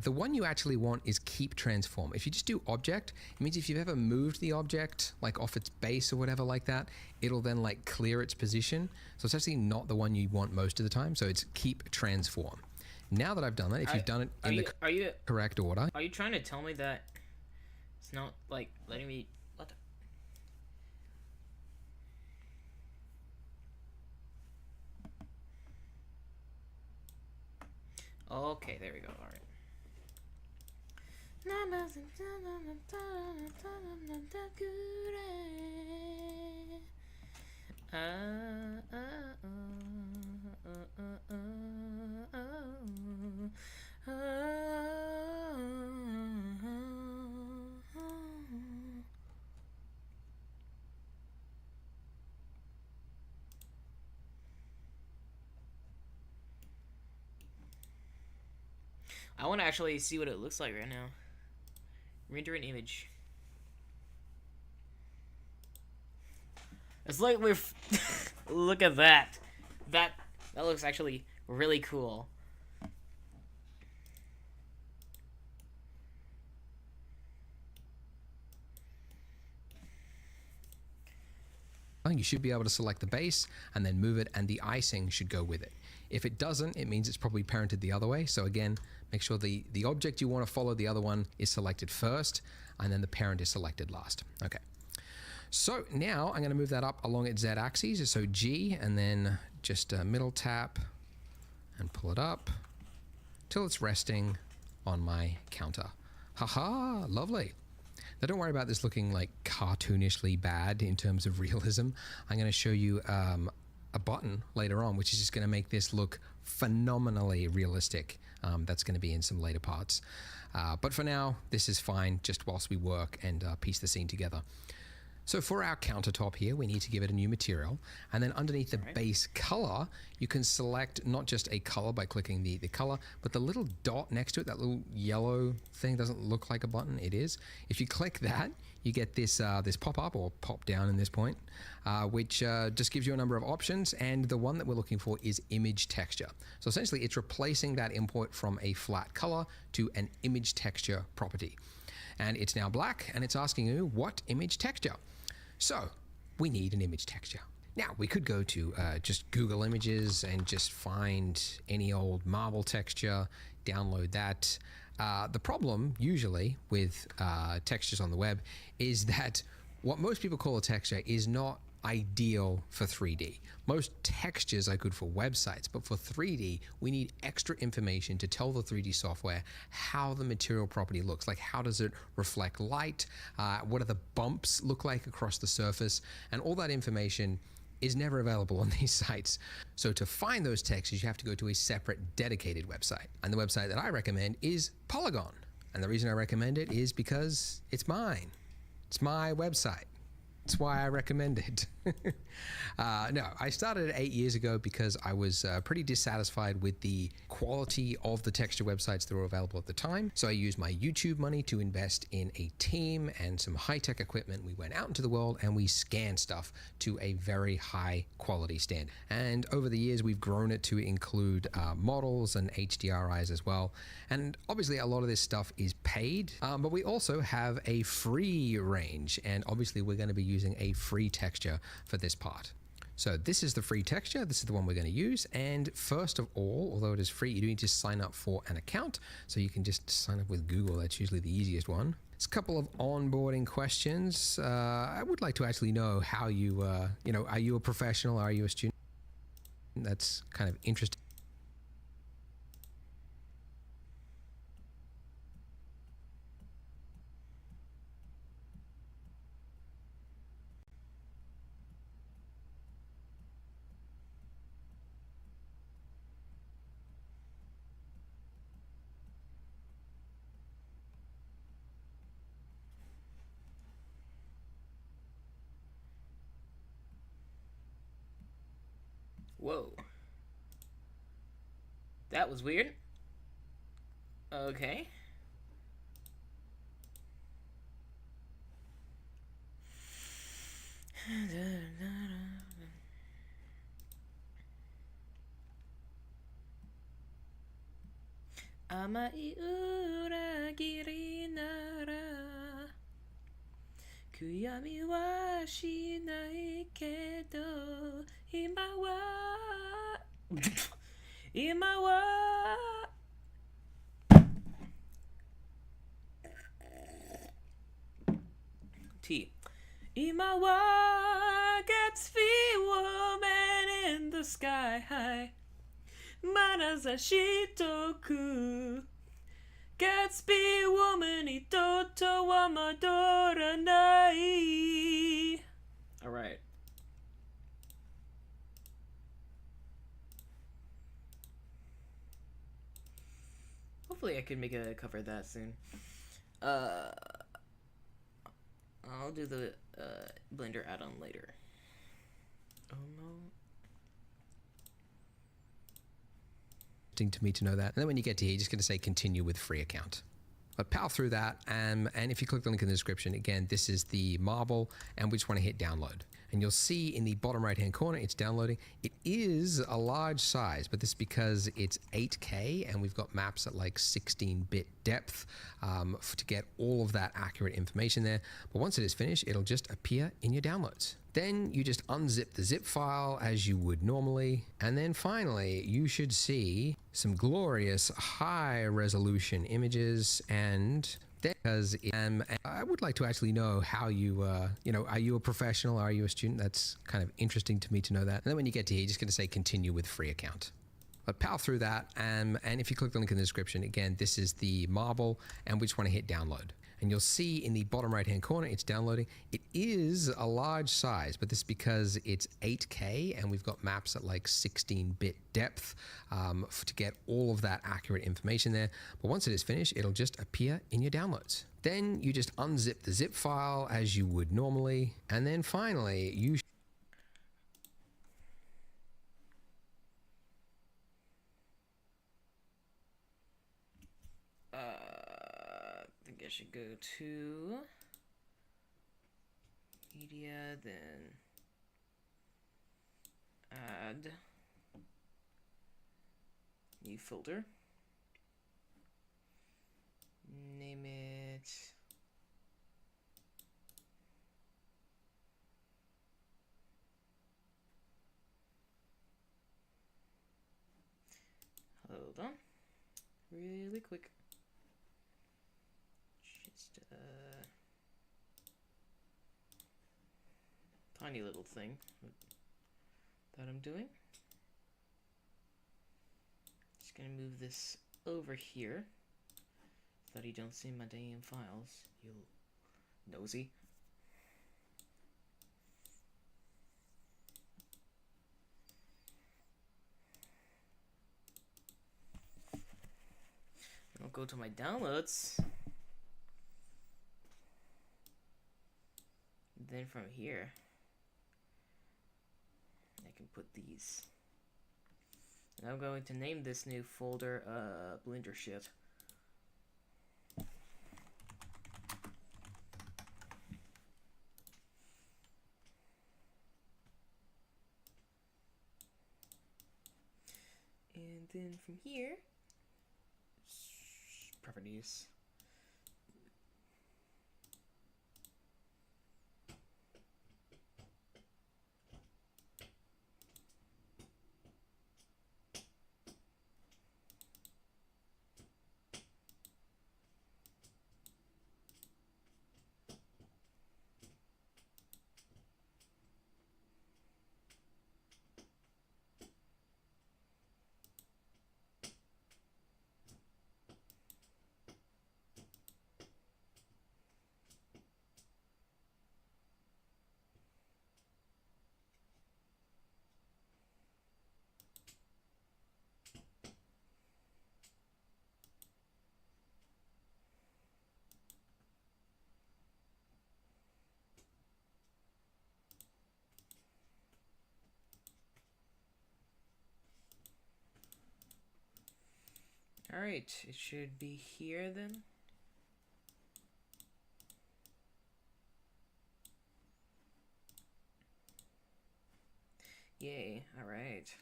The one you actually want is keep transform. If you just do object, it means if you've ever moved the object like off its base or whatever like that, it'll then like clear its position. So it's actually not the one you want most of the time. So it's keep transform. Now that I've done that, if you've done it in the correct order. Are you trying to tell me that it's not like letting me... What the... Okay, there we go. All right. I want to actually see what it looks like right now. Render an image. It's like we're... Look at that. That looks actually really cool. You should be able to select the base and then move it, and the icing should go with it. If it doesn't, it means it's probably parented the other way. So again, make sure the object you want to follow, the other one, is selected first, and then the parent is selected last. Okay. So now I'm going to move that up along its z-axis, so G, and then just middle tap and pull it up till it's resting on my counter. Haha, lovely. Now don't worry about this looking like cartoonishly bad in terms of realism. I'm going to show you a button later on, which is just going to make this look phenomenally realistic. That's going to be in some later parts. But for now, this is fine just whilst we work and piece the scene together. So for our countertop here, we need to give it a new material. And then underneath the base color, you can select not just a color by clicking the color, but the little dot next to it, that little yellow thing doesn't look like a button, it is. If you click that, you get this this pop-up or pop-down in this point, which just gives you a number of options. And the one that we're looking for is image texture. So essentially, it's replacing that import from a flat color to an image texture property. And it's now black, and it's asking you what image texture. So we need an image texture. Now we could go to just Google Images and just find any old marble texture, download that. The problem usually with textures on the web is that what most people call a texture is not ideal for 3D. Most textures are good for websites, but for 3D, we need extra information to tell the 3D software how the material property looks. Like, how does it reflect light? What do the bumps look like across the surface? And all that information is never available on these sites. So to find those textures, you have to go to a separate dedicated website. And the website that I recommend is Polygon. And the reason I recommend it is because it's mine. It's my website. That's why I recommend it. No, I started it 8 years ago because I was pretty dissatisfied with the quality of the texture websites that were available at the time. So I used my YouTube money to invest in a team and some high-tech equipment. We went out into the world and we scanned stuff to a very high quality standard. And over the years, we've grown it to include models and HDRIs as well. And obviously, a lot of this stuff is paid, but we also have a free range. And obviously, we're going to be using a free texture for this part. So this is the free texture. This is the one we're going to use. And first of all, although it is free, you do need to sign up for an account. So you can just sign up with Google. That's usually the easiest one. It's a couple of onboarding questions. I would like to actually know how you, are you a professional? Are you a student? That's kind of interesting. Whoa. That was weird. Okay. Amai uragiri nara Kuyami wa shinai kedo Ima wa Ima wa T Ima wa Gatsby woman in the sky high Manazashitoku Gatsby woman itoto wa madoranai. Alright. Hopefully I can make a cover of that soon. I'll do the Blender add-on later. Oh no. To me to know that. And then when you get to here, you're just going to say continue with free account. But power through that, and if you click the link in the description, again, this is the marble, and we just want to hit download. And you'll see in the bottom right-hand corner, it's downloading. It is a large size, but this is because it's 8K, and we've got maps at like 16-bit depth to get all of that accurate information there. But once it is finished, it'll just appear in your downloads. Then you just unzip the zip file as you would normally. And then finally, you should see some glorious high resolution images and Because I would like to actually know how you, are you a professional? Are you a student? That's kind of interesting to me to know that. And then when you get to here, you're just going to say continue with free account. But power through that. And if you click the link in the description, again, this is the marble, and we just want to hit download. And you'll see in the bottom right hand corner, it's downloading. It is a large size, but this is because it's 8K and we've got maps at like 16-bit depth to get all of that accurate information there. But once it is finished, it'll just appear in your downloads. Then you just unzip the zip file as you would normally. And then finally, you I think I should go to media, then add new folder, name it hold on really quick. Just tiny little thing that I'm doing. Just gonna move this over here so that you don't see my damn files, you nosy. I'll go to my downloads. Then from here, I can put these. And I'm going to name this new folder Blender shit. And then from here, properties. Alright, it should be here then. Yay, alright.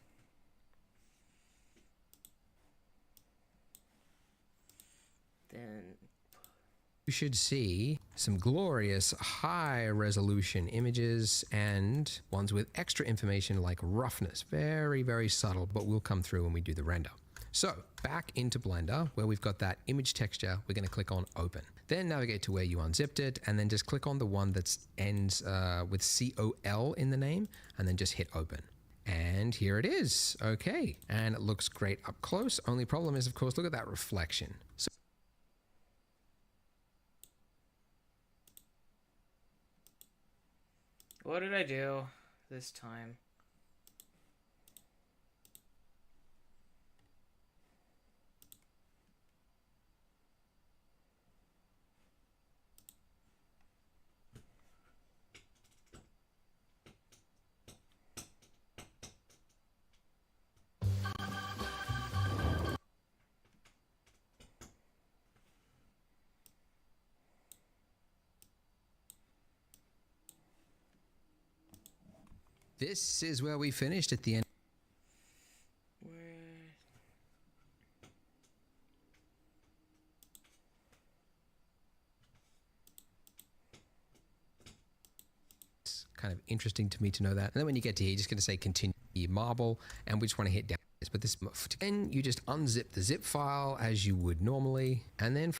Then you should see some glorious high resolution images and ones with extra information like roughness. Very, very subtle, but will come through when we do the render. So back into Blender where we've got that image texture, we're going to click on open. Then navigate to where you unzipped it and then just click on the one that ends with COL in the name and then just hit open. And here it is. Okay. And it looks great up close. Only problem is, of course, look at that reflection. So what did I do this time? this is where we finished at the end. It's kind of interesting to me to know that. And then when you get to here, you're just going to say continue marble, and we just want to hit down. But this, then you just unzip the zip file as you would normally, and then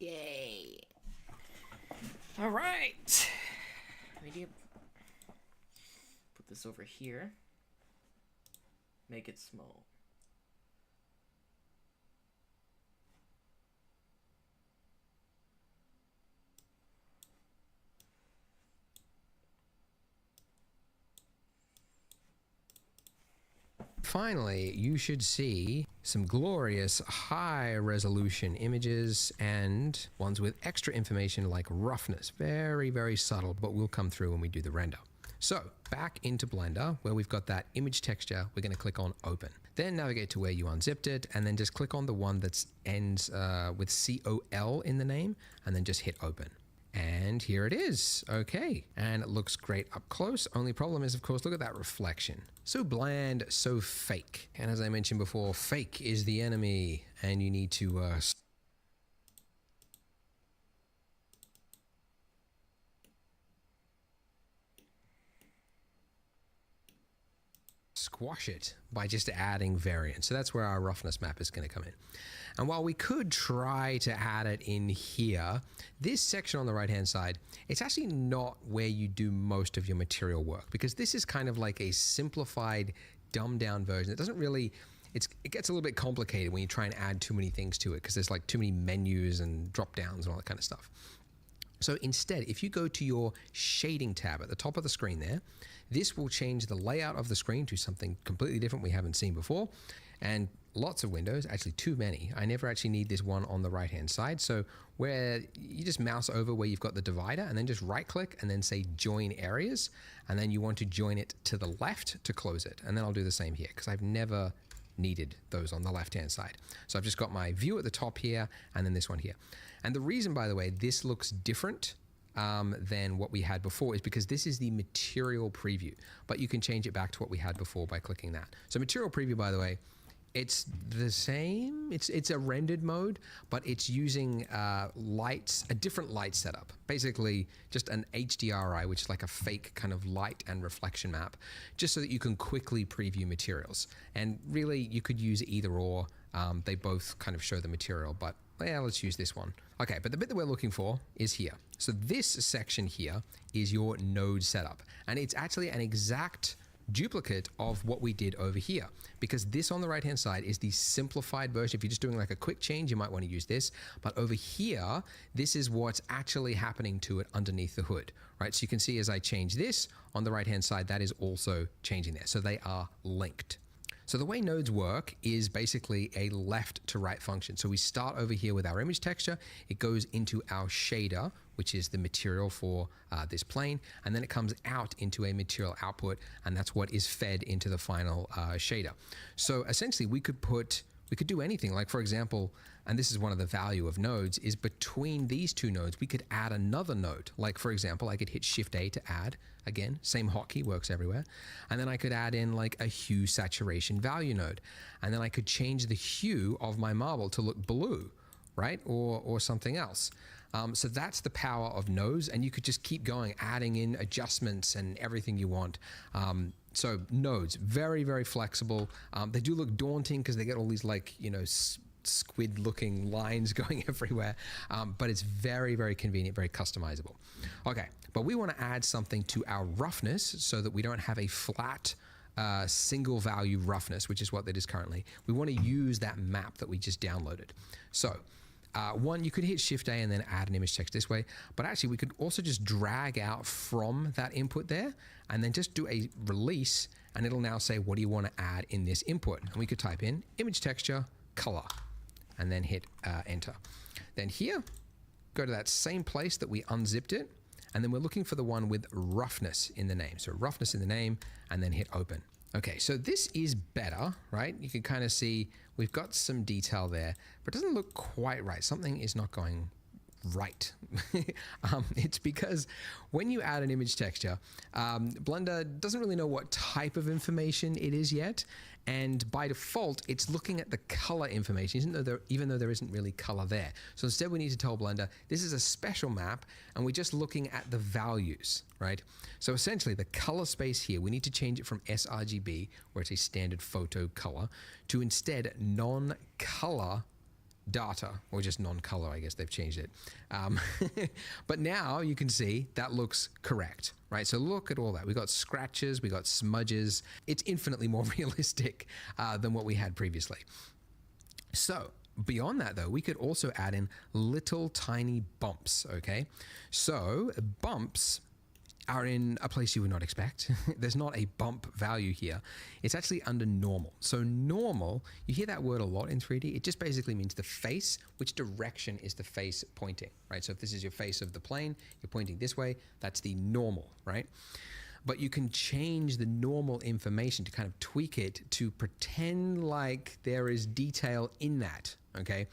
Yay! All right. Maybe put this over here. Make it small. Finally, you should see some glorious high-resolution images and ones with extra information like roughness. Very, very subtle, but will come through when we do the render. So, back into Blender, where we've got that image texture, we're going to click on Open. Then navigate to where you unzipped it, and then just click on the one that ends with COL in the name, and then just hit Open. And here it is. Okay. And it looks great up close. Only problem is, of course, look at that reflection. So bland, so fake. And as I mentioned before, fake is the enemy. And you need to squash it by just adding variance. So that's where our roughness map is going to come in. And while we could try to add it in here, this section on the right hand side, it's actually not where you do most of your material work, because this is kind of like a simplified, dumbed down version. It doesn't really, it gets a little bit complicated when you try and add too many things to it, because there's like too many menus and drop downs and all that kind of stuff. So instead, if you go to your shading tab at the top of the screen there, this will change the layout of the screen to something completely different we haven't seen before. And lots of windows, actually too many. I never actually need this one on the right hand side. So where you just mouse over where you've got the divider and then just right click and then say join areas. And then you want to join it to the left to close it. And then I'll do the same here because I've never needed those on the left hand side. So I've just got my view at the top here and then this one here. And the reason, by the way, this looks different than what we had before is because this is the material preview, but you can change it back to what we had before by clicking that. So material preview, by the way, it's the same. It's a rendered mode, but it's using lights, a different light setup. Basically, just an HDRI, which is like a fake kind of light and reflection map, just so that you can quickly preview materials. And really, you could use either or. They both kind of show the material, but yeah, let's use this one. Okay, but the bit that we're looking for is here. So this section here is your node setup, and it's actually an exact duplicate of what we did over here, because this on the right hand side is the simplified version. If you're just doing like a quick change, you might want to use this, but over here this is what's actually happening to it underneath the hood, right? So you can see as I change this on the right hand side, that is also changing there, so they are linked. So the way nodes work is basically a left to right function. So we start over here with our image texture, it goes into our shader, which is the material for this plane, and then it comes out into a material output, and that's what is fed into the final shader. So essentially we could do anything, like for example, and this is one of the value of nodes, is between these two nodes we could add another node. Like for example, I could hit Shift A to add, again, same hotkey, works everywhere, and then I could add in like a hue saturation value node, and then I could change the hue of my marble to look blue, right, or something else. So that's the power of nodes, and you could just keep going, adding in adjustments and everything you want. So nodes, very, very flexible. They do look daunting because they get all these like, you know, squid looking lines going everywhere, but it's very, very convenient, very customizable. Okay, but we want to add something to our roughness so that we don't have a flat single value roughness, which is what that is currently. We want to use that map that we just downloaded. So one, you could hit Shift A and then add an image text this way, but actually we could also just drag out from that input there and then just do a release, and it'll now say, what do you want to add in this input? And we could type in image texture color and then hit enter. Then here, go to that same place that we unzipped it, and then we're looking for the one with roughness in the name. So roughness in the name, and then hit open. Okay, so this is better, right? You can kind of see we've got some detail there, but it doesn't look quite right. Something is not going right. It's because when you add an image texture, Blender doesn't really know what type of information it is yet, and by default it's looking at the color information, even though there isn't really color there. So instead we need to tell Blender this is a special map and we're just looking at the values, right? So essentially the color space here, we need to change it from sRGB, where it's a standard photo color, to instead non-color data, or just non-color, I guess they've changed it. But now you can see that looks correct, right? So look at all that. We got scratches, we got smudges. It's infinitely more realistic than what we had previously. So beyond that though, we could also add in little tiny bumps, okay? So bumps are in a place you would not expect. There's not a bump value here. It's actually under normal. So normal, you hear that word a lot in 3D. It just basically means the face, which direction is the face pointing, right? So if this is your face of the plane, you're pointing this way, that's the normal, right? But you can change the normal information to kind of tweak it to pretend like there is detail in that, okay?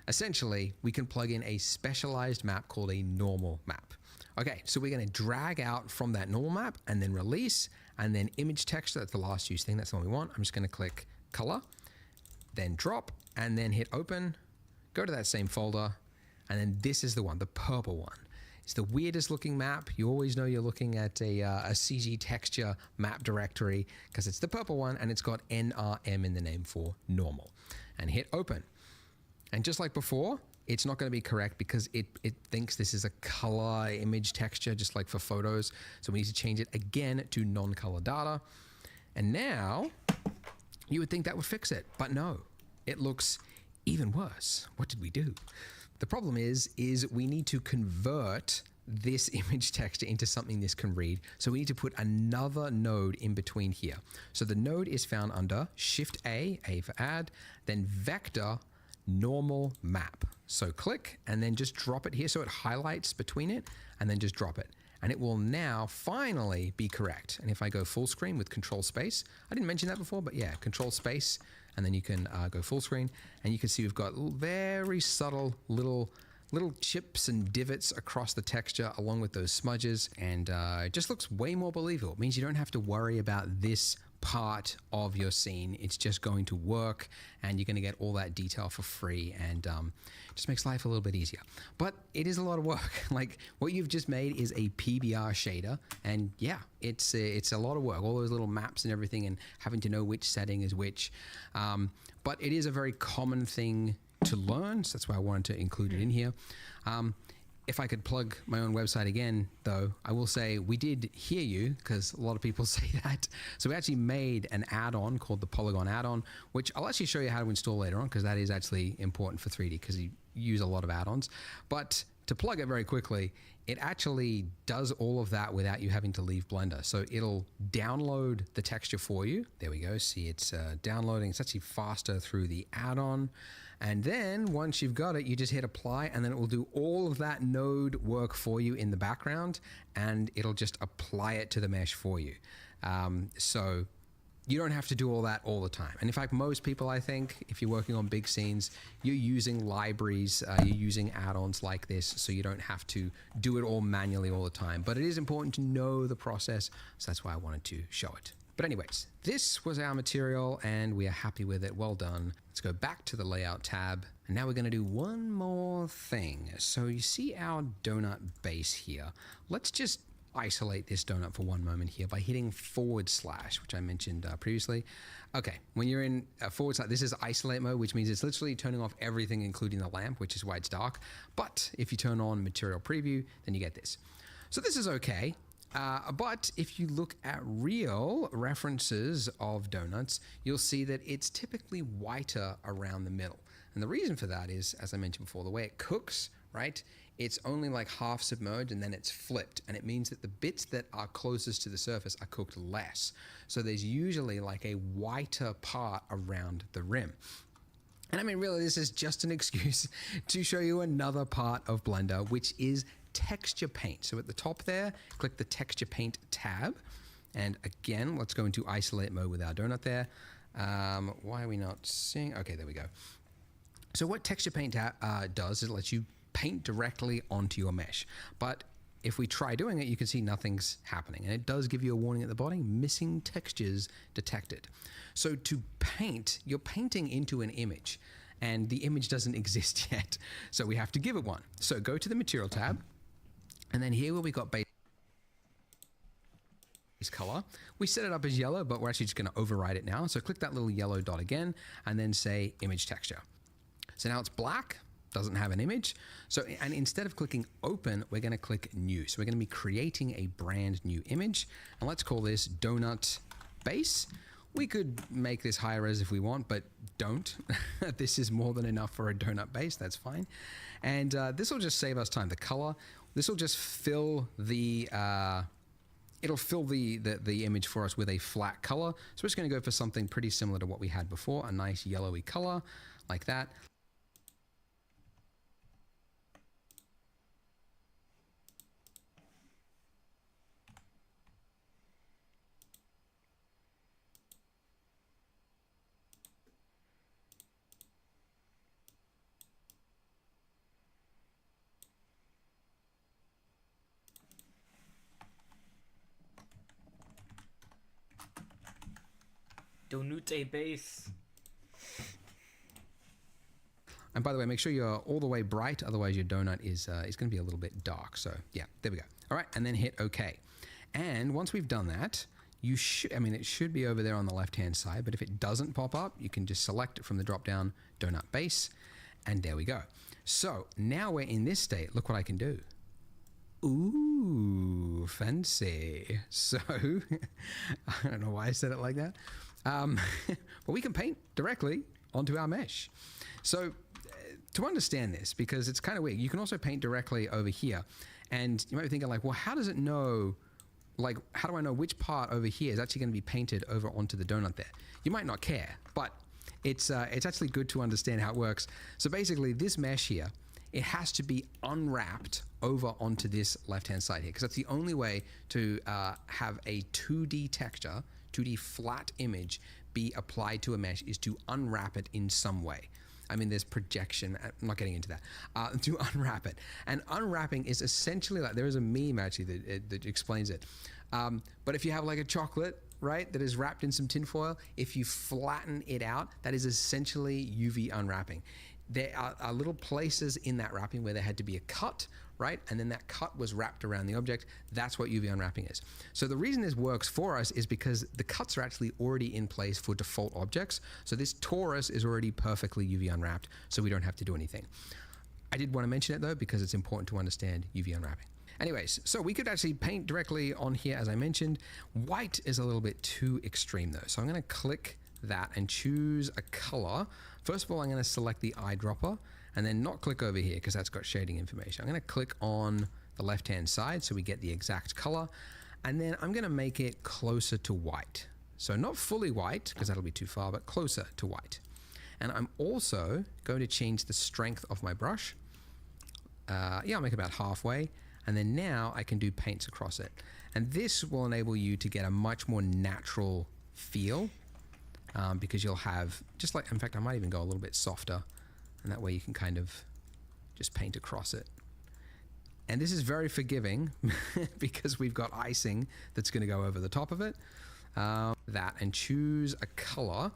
Essentially, we can plug in a specialized map called a normal map. Okay, so we're going to drag out from that normal map and then release and then image texture. That's the last use thing. That's the one we want. I'm just going to click color, then drop, and then hit open. Go to that same folder, and then this is the one, the purple one. It's the weirdest looking map. You always know you're looking at a CG texture map directory because it's the purple one and it's got NRM in the name for normal. And hit open. And just like before, it's not going to be correct because it thinks this is a color image texture, just like for photos. So we need to change it again to non-color data. And now you would think that would fix it, but no, it looks even worse. What did we do? The problem is we need to convert this image texture into something this can read. So we need to put another node in between here. So the node is found under Shift A for add, then vector, normal map. So click and then just drop it here so it highlights between it and then just drop it. And it will now finally be correct. And if I go full screen with control space, I didn't mention that before, but yeah, control space, and then you can go full screen and you can see we've got very subtle little chips and divots across the texture along with those smudges, and it just looks way more believable. It means you don't have to worry about this part of your scene. It's just going to work and you're going to get all that detail for free, and just makes life a little bit easier. But it is a lot of work. Like what you've just made is a PBR shader, and yeah, it's a lot of work, all those little maps and everything and having to know which setting is which. But it is a very common thing to learn, so that's why I wanted to include it in here. If I could plug my own website again, though, I will say we did hear you, because a lot of people say that. So we actually made an add-on called the Polygon add-on, which I'll actually show you how to install later on, because that is actually important for 3D, because you use a lot of add-ons. But to plug it very quickly, it actually does all of that without you having to leave Blender. So it'll download the texture for you. There we go. See, it's downloading. It's actually faster through the add-on. And then once you've got it, you just hit apply, and then it will do all of that node work for you in the background, and it'll just apply it to the mesh for you. So you don't have to do all that all the time. And in fact, most people, I think, if you're working on big scenes, you're using libraries, you're using add-ons like this, so you don't have to do it all manually all the time. But it is important to know the process, so that's why I wanted to show it. But anyways, this was our material and we are happy with it. Well done. Let's go back to the layout tab. And now we're going to do one more thing. So you see our donut base here. Let's just isolate this donut for one moment here by hitting /, which I mentioned previously. Okay, when you're in /, this is isolate mode, which means it's literally turning off everything, including the lamp, which is why it's dark. But if you turn on material preview, then you get this. So this is okay. But if you look at real references of donuts, you'll see that it's typically whiter around the middle. And the reason for that is, as I mentioned before, the way it cooks, right? It's only like half submerged and then it's flipped. And it means that the bits that are closest to the surface are cooked less. So there's usually like a whiter part around the rim. And I mean, really, this is just an excuse to show you another part of Blender, which is texture paint. So at the top there, click the texture paint tab. And again, let's go into isolate mode with our donut there. Why are we not seeing? Okay, there we go. So what texture paint does is it lets you paint directly onto your mesh. But if we try doing it, you can see nothing's happening. And it does give you a warning at the bottom, missing textures detected. So to paint, you're painting into an image and the image doesn't exist yet. So we have to give it one. So go to the material tab. And then here where we got base color, we set it up as yellow, but we're actually just going to override it now. So click that little yellow dot again, and then say image texture. So now it's black, doesn't have an image. So, and instead of clicking open, we're going to click new. So we're going to be creating a brand new image, and let's call this donut base. We could make this higher res if we want, but don't. This is more than enough for a donut base. That's fine. And this will just save us time. The color, this will just fill the, it'll fill the image for us with a flat color. So we're just going to go for something pretty similar to what we had before, a nice yellowy color like that. Donut base. And by the way, make sure you're all the way bright, otherwise your donut is going to be a little bit dark. So yeah, there we go. All right, and then hit OK. And once we've done that, you should, I mean, it should be over there on the left-hand side, but if it doesn't pop up, you can just select it from the drop-down donut base, and there we go. So now we're in this state. Look what I can do. Ooh, fancy. So, I don't know why I said it like that. But we can paint directly onto our mesh. So to understand this, because it's kind of weird, you can also paint directly over here. And you might be thinking like, well, how does it know, like, how do I know which part over here is actually going to be painted over onto the donut there? You might not care, but it's actually good to understand how it works. So basically this mesh here, it has to be unwrapped over onto this left-hand side here, because that's the only way to have a 2D texture, 2D flat image be applied to a mesh is to unwrap it in some way. I mean, there's projection, I'm not getting into that, to unwrap it. And unwrapping is essentially like, there is a meme actually that explains it. But if you have like a chocolate, right, that is wrapped in some tinfoil, if you flatten it out, that is essentially UV unwrapping. There are little places in that wrapping where there had to be a cut, right? And then that cut was wrapped around the object. That's what UV unwrapping is. So the reason this works for us is because the cuts are actually already in place for default objects. So this torus is already perfectly UV unwrapped, so we don't have to do anything. I did want to mention it though, because it's important to understand UV unwrapping. Anyways, so we could actually paint directly on here, as I mentioned. White is a little bit too extreme though. So I'm going to click that and choose a color. First of all, I'm going to select the eyedropper and then not click over here because that's got shading information. I'm going to click on the left-hand side so we get the exact color. And then I'm going to make it closer to white. So not fully white because that'll be too far, but closer to white. And I'm also going to change the strength of my brush. I'll make about halfway. And then now I can do paints across it. And this will enable you to get a much more natural feel. Because you'll have, just like, in fact, I might even go a little bit softer, and that way you can kind of just paint across it. And this is very forgiving because we've got icing that's going to go over the top of it. That, and choose a color.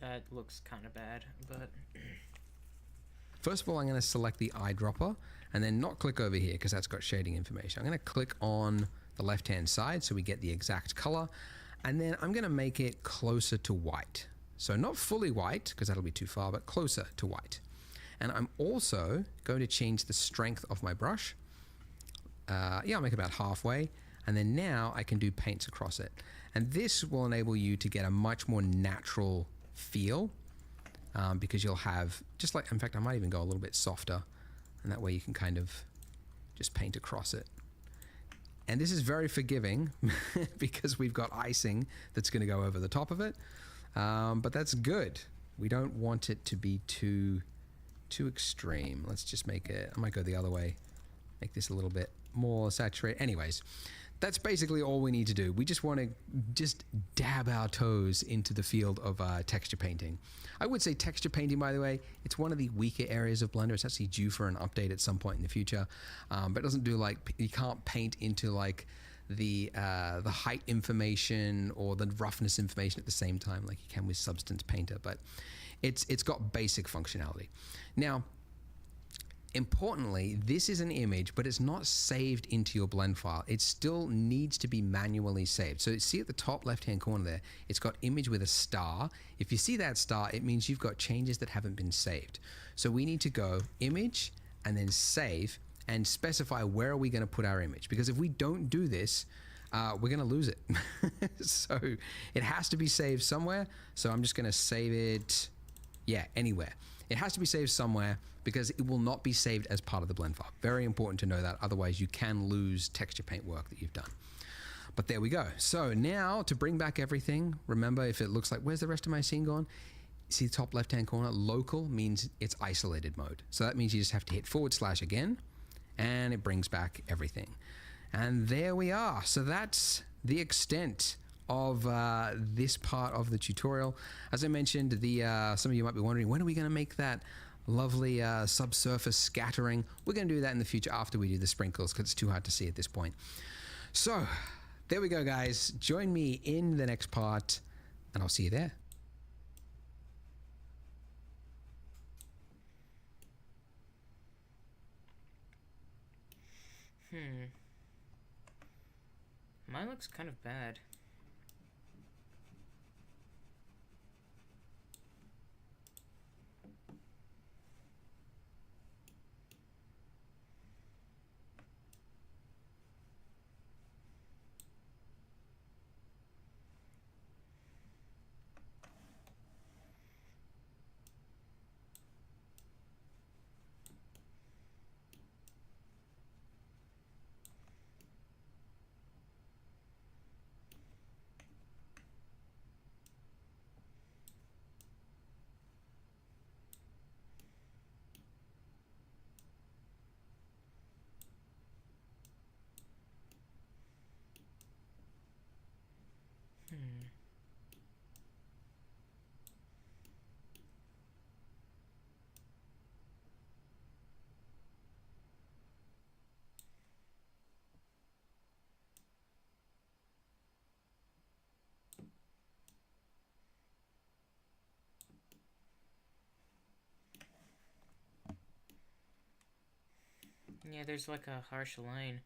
That looks kind of bad, but... First of all, I'm going to select the eyedropper and then not click over here because that's got shading information. I'm going to click on the left-hand side so we get the exact color. And then I'm going to make it closer to white. So not fully white because that'll be too far, but closer to white. And I'm also going to change the strength of my brush. I'll make it about halfway. And then now I can do paints across it. And this will enable you to get a much more natural feel because you'll have, just like, in fact, I might even go a little bit softer. And that way you can kind of just paint across it. And this is very forgiving because we've got icing that's going to go over the top of it. But that's good. We don't want it to be too extreme. Let's just make it, I might go the other way. Make this a little bit more saturated. Anyways, that's basically all we need to do. We just want to just dab our toes into the field of texture painting. I would say texture painting, by the way, it's one of the weaker areas of Blender. It's actually due for an update at some point in the future. But it doesn't do like, you can't paint into like the height information or the roughness information at the same time like you can with Substance Painter. But it's got basic functionality. Now, importantly, this is an image, but it's not saved into your blend file. It still needs to be manually saved. So see at the top left-hand corner there, it's got image with a star. If you see that star, it means you've got changes that haven't been saved. So we need to go image and then save and specify where are we going to put our image. Because if we don't do this, we're going to lose it. So it has to be saved somewhere. So I'm just going to save it, anywhere. It has to be saved somewhere because it will not be saved as part of the blend file. Very important to know that, otherwise you can lose texture paint work that you've done. But there we go. So now to bring back everything, remember if it looks like, where's the rest of my scene gone? See the top left-hand corner, local means it's isolated mode. So that means you just have to hit / again, and it brings back everything. And there we are. So that's the extent of this part of the tutorial. As I mentioned, some of you might be wondering, when are we going to make that lovely subsurface scattering? We're going to do that in the future after we do the sprinkles because it's too hard to see at this point. So there we go, guys. Join me in the next part, and I'll see you there. Mine looks kind of bad. Yeah, there's like a harsh line.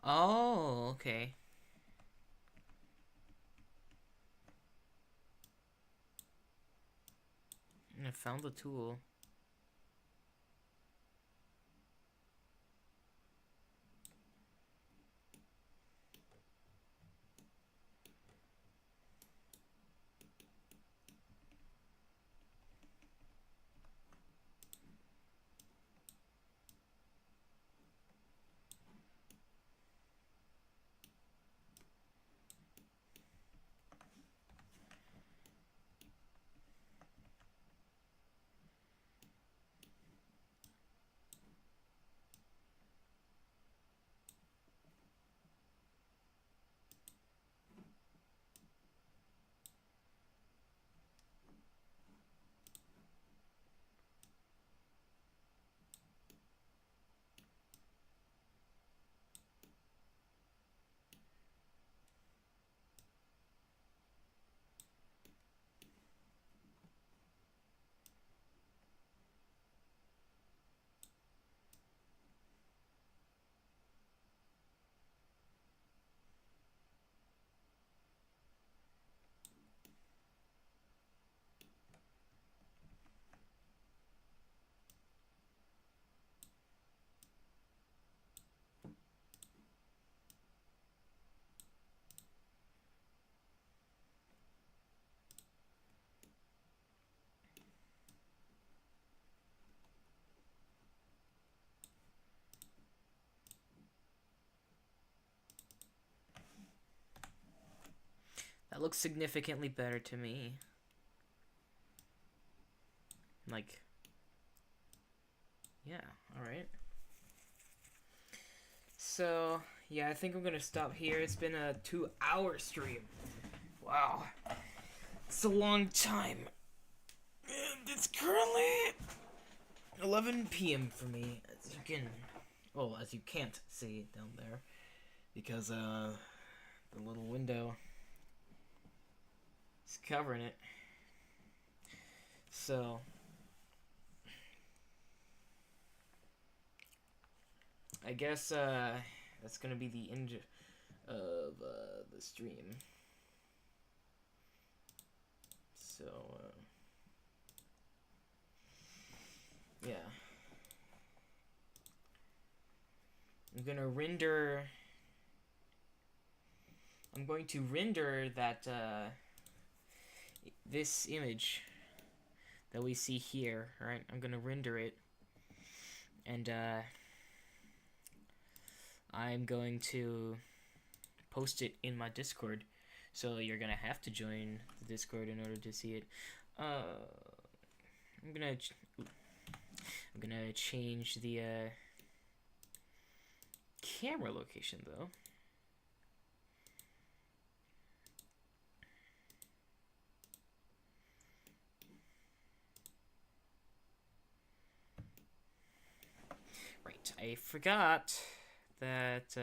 Oh, okay. I found the tool. That looks significantly better to me. Like, yeah, alright. So, yeah, I think I'm gonna stop here. It's been a 2-hour stream. Wow. It's a long time. And it's currently 11 p.m. for me, as you can, well, as you can't see it down there, because the little window is covering it. So I guess that's gonna be the end of the stream. So yeah. I'm going to render that this image that we see here, right? I'm gonna render it, and I'm going to post it in my Discord, so you're gonna have to join the Discord in order to see it. I'm gonna change the camera location though. Right, I forgot that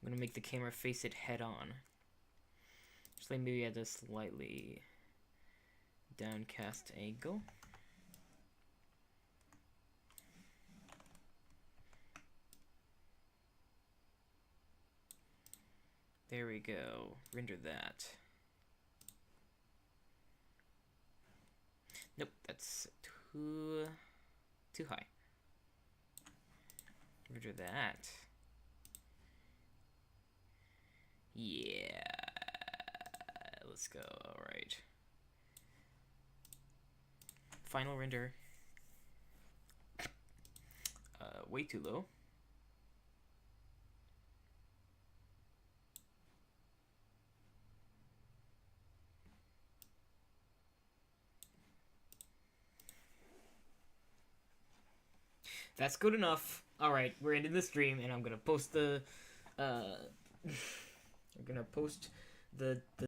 I'm gonna make the camera face it head on. Just like maybe at a slightly downcast angle. There we go. Render that. Nope, that's too high. Render that. Yeah. Let's go. Alright. Final render. Way too low. That's good enough. Alright, we're ending the stream, and I'm gonna post the I'm gonna post the